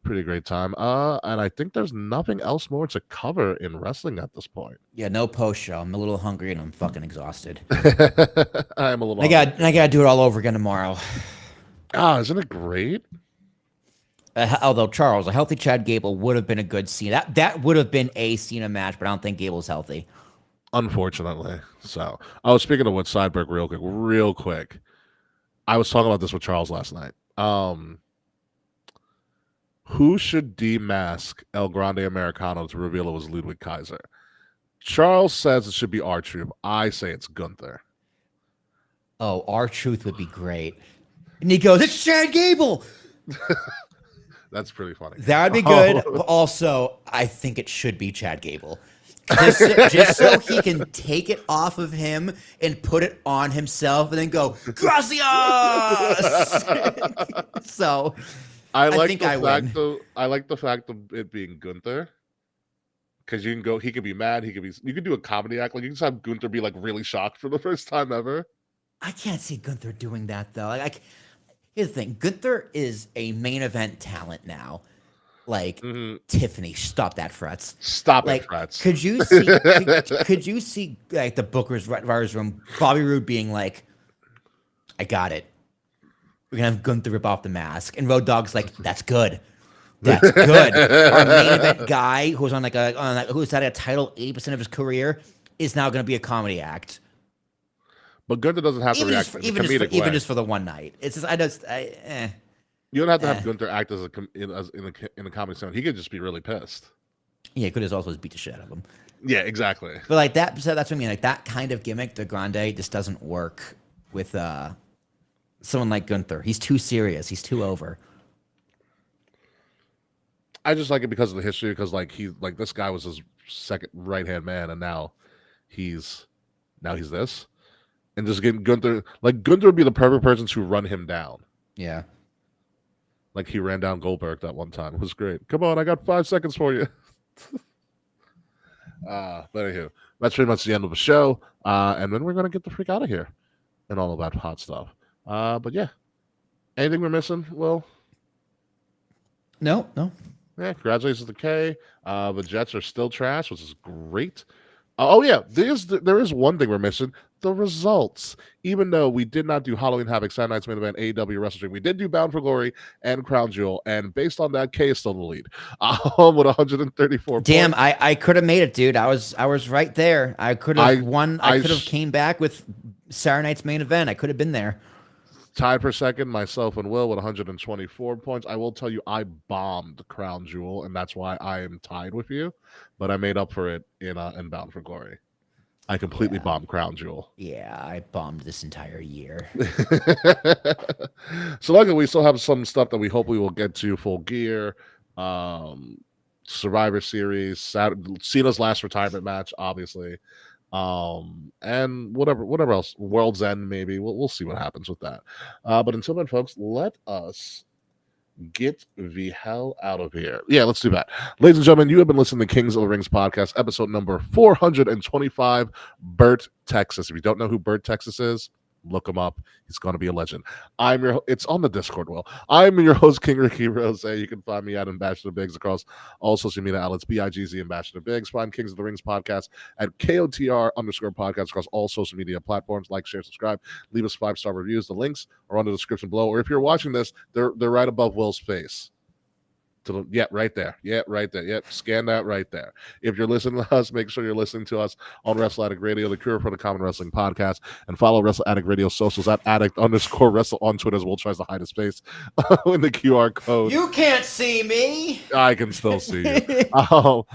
Pretty great time. And I think there's nothing else more to cover in wrestling at this point. Yeah, no post show. I'm a little hungry and I'm fucking exhausted. I am a little. I gotta do it all over again tomorrow. Isn't it great? Although Charles, a healthy Chad Gable would have been a good Cena. That would have been a Cena match, but I don't think Gable's healthy. Unfortunately. So, I was speaking of what Sideberg real quick. I was talking about this with Charles last night. Who should demask El Grande Americano to reveal it was Ludwig Kaiser? Charles says it should be R-Truth. I say it's Gunther. Oh, R-Truth would be great. And he goes, it's Chad Gable. That's pretty funny. That would be good. But also, I think it should be Chad Gable. Just so he can take it off of him and put it on himself and then go, gracias! So, I like think the I fact win. I like the fact of it being Gunther. Because you can go, he could be mad, you could do a comedy act. Like, you can just have Gunther be like really shocked for the first time ever. I can't see Gunther doing that, though. Here's the thing. Gunther is a main event talent now. Like, Tiffany, stop that, Frets. Stop Like, it, Frets. could you see? could you see like the Booker's writers room, Bobby Roode being like, "I got it. We're gonna have Gunther rip off the mask," and Road Dogg's like, "That's good. That's good." Our main event guy, who's who's had a title 80% of his career, is now gonna be a comedy act. But Gunther doesn't have to react in a comedic way. Even just for the one night. It's just You don't have to have Gunther act as in a comedy sound. He could just be really pissed. Yeah, could also just beat the shit out of him. Yeah, exactly. But like that, so that's what I mean. Like that kind of gimmick, the Grande, just doesn't work with someone like Gunther. He's too serious. He's too over. I just like it because of the history. Because this guy was his second right hand man, and now he's this, and just getting Gunther. Like Gunther would be the perfect person to run him down. Yeah. Like he ran down Goldberg that one time. It was great. Come on, I got 5 seconds for you. But anywho, that's pretty much the end of the show. And then we're gonna get the freak out of here and all of that hot stuff. But yeah. Anything we're missing, Will? No. Yeah, congratulations to K. The Jets are still trash, which is great. Oh yeah, there is one thing we're missing: the results. Even though we did not do Halloween Havoc, Saturday Night's Main Event, AEW Wrestle Dream, we did do Bound for Glory and Crown Jewel, and based on that, K is still in the lead with 134. Damn, points. I could have made it, dude. I was right there. I could have won. I could have came back with Saturday Night's Main Event. I could have been there. Tied for second, myself and Will with 124 points. I will tell you, I bombed Crown Jewel, and that's why I am tied with you. But I made up for it in Bound for Glory. I completely bombed Crown Jewel. Yeah, I bombed this entire year. So luckily, we still have some stuff that we hope we will get to. Full Gear, Survivor Series, Cena's last retirement match, obviously. And whatever else, World's End, maybe we'll see what happens with that. But until then, folks, let us get the hell out of here. Yeah, let's do that. Ladies and gentlemen, you have been listening to Kings of the Rings podcast, episode number 425, Bert, Texas. If you don't know who Bert, Texas is, look him up. He's going to be a legend. It's on the Discord, Will. I'm your host, King Ricky Rose. You can find me at Ambassador Biggs across all social media outlets, BIGZ Ambassador Biggs. Find Kings of the Rings podcast at KOTR_podcast across all social media platforms. Like, share, subscribe. Leave us 5-star reviews. The links are on the description below. Or if you're watching this, they're right above Will's face. Right there. Yep, scan that right there. If you're listening to us, make sure you're listening to us on Wrestle Addict Radio, the cure for the common wrestling podcast, and follow Wrestle Addict Radio socials at addict_wrestle on Twitter as Will tries to hide his face in the QR code. You can't see me. I can still see you. Follow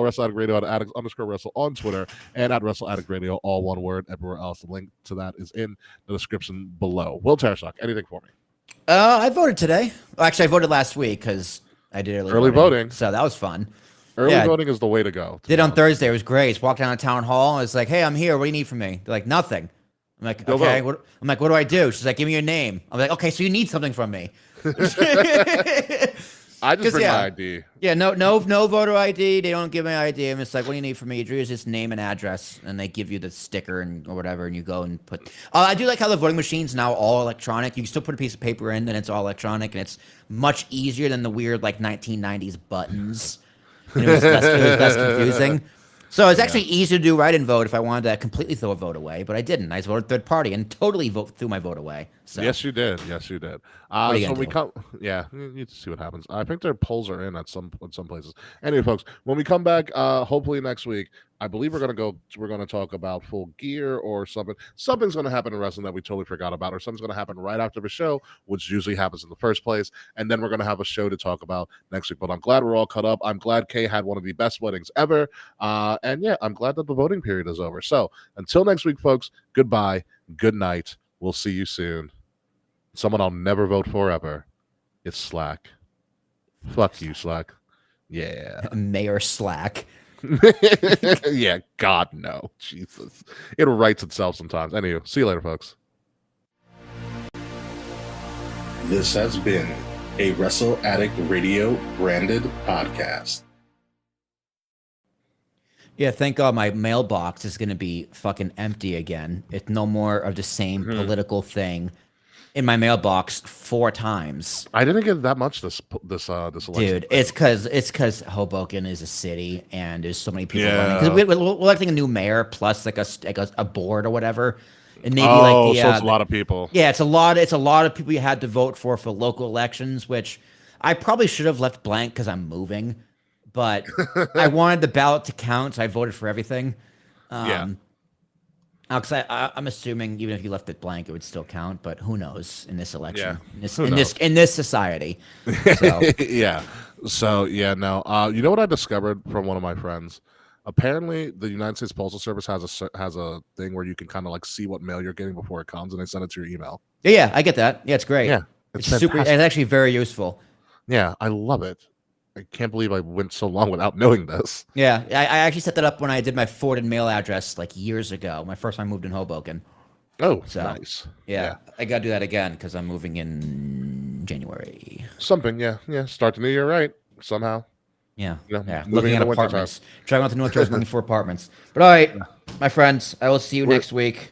Wrestle Addict Radio at addict_wrestle on Twitter and at Wrestle Addict Radio, all one word. Everywhere else, the link to that is in the description below. Will Tarashok, anything for me? I voted today. Well, actually, I voted last week because I did early voting. So that was fun. Early voting is the way to go. Did on Thursday. It was great. Just walked down to town hall. I was like, "Hey, I'm here. What do you need from me?" They're like, "Nothing." I'm like, Go "Okay." vote. I'm like, "What do I do?" She's like, "Give me your name." I'm like, "Okay, so you need something from me." I just bring yeah. my ID. Yeah, no voter ID. They don't give me ID. I'm just like, what do you need from me? Drew is just name and address, and they give you the sticker or whatever, and you go and put. I do like how the voting machine's now all electronic. You can still put a piece of paper in, and it's all electronic, and it's much easier than the weird 1990s buttons. And it was less confusing. So it's actually easier to do write-in vote if I wanted to completely throw a vote away, but I didn't. I just voted third party and totally threw my vote away. So. Yes, you did. So we come. Yeah, you need to see what happens. I think their polls are in at some places. Anyway, folks, when we come back, hopefully next week, I believe we're gonna talk about Full Gear or something. Something's gonna happen in wrestling that we totally forgot about, or something's gonna happen right after the show, which usually happens in the first place. And then we're gonna have a show to talk about next week. But I'm glad we're all caught up. I'm glad Kay had one of the best weddings ever. And yeah, I'm glad that the voting period is over. So until next week, folks, goodbye, good night. We'll see you soon. Someone I'll never vote for ever. It's Slack. Fuck you, Slack. Yeah. Mayor Slack. Yeah, God, no. Jesus. It writes itself sometimes. Anyway, see you later, folks. This has been a Wrestle Addict Radio branded podcast. Yeah, thank God my mailbox is going to be fucking empty again. It's no more of the same political thing in my mailbox 4 times. I didn't get that much this election. Dude, it's because Hoboken is a city and there's so many people Yeah. running. Because we're electing a new mayor plus like a board or whatever. And maybe so it's a lot of people. Yeah, it's a lot of people you had to vote for local elections, which I probably should have left blank because I'm moving. But I wanted the ballot to count, so I voted for everything. Yeah. Because I'm assuming even if you left it blank, it would still count. But who knows in this election, Yeah. in this society. So. Yeah. So yeah, no. You know what I discovered from one of my friends? Apparently, the United States Postal Service has a thing where you can kind of like see what mail you're getting before it comes, and they send it to your email. Yeah, I get that. Yeah, it's great. Yeah, it's super. It's actually very useful. Yeah, I love it. I can't believe I went so long without knowing this. Yeah, I actually set that up when I did my forwarded mail address like years ago. My first time I moved in Hoboken. Oh, So, nice. Yeah, I got to do that again because I'm moving in January. Something, yeah. Start the new year right somehow. Yeah, Yeah, yeah. moving Looking in at the wintertime. apartments. Trying out the North Jersey looking for apartments. But all right, my friends, I will see you next week.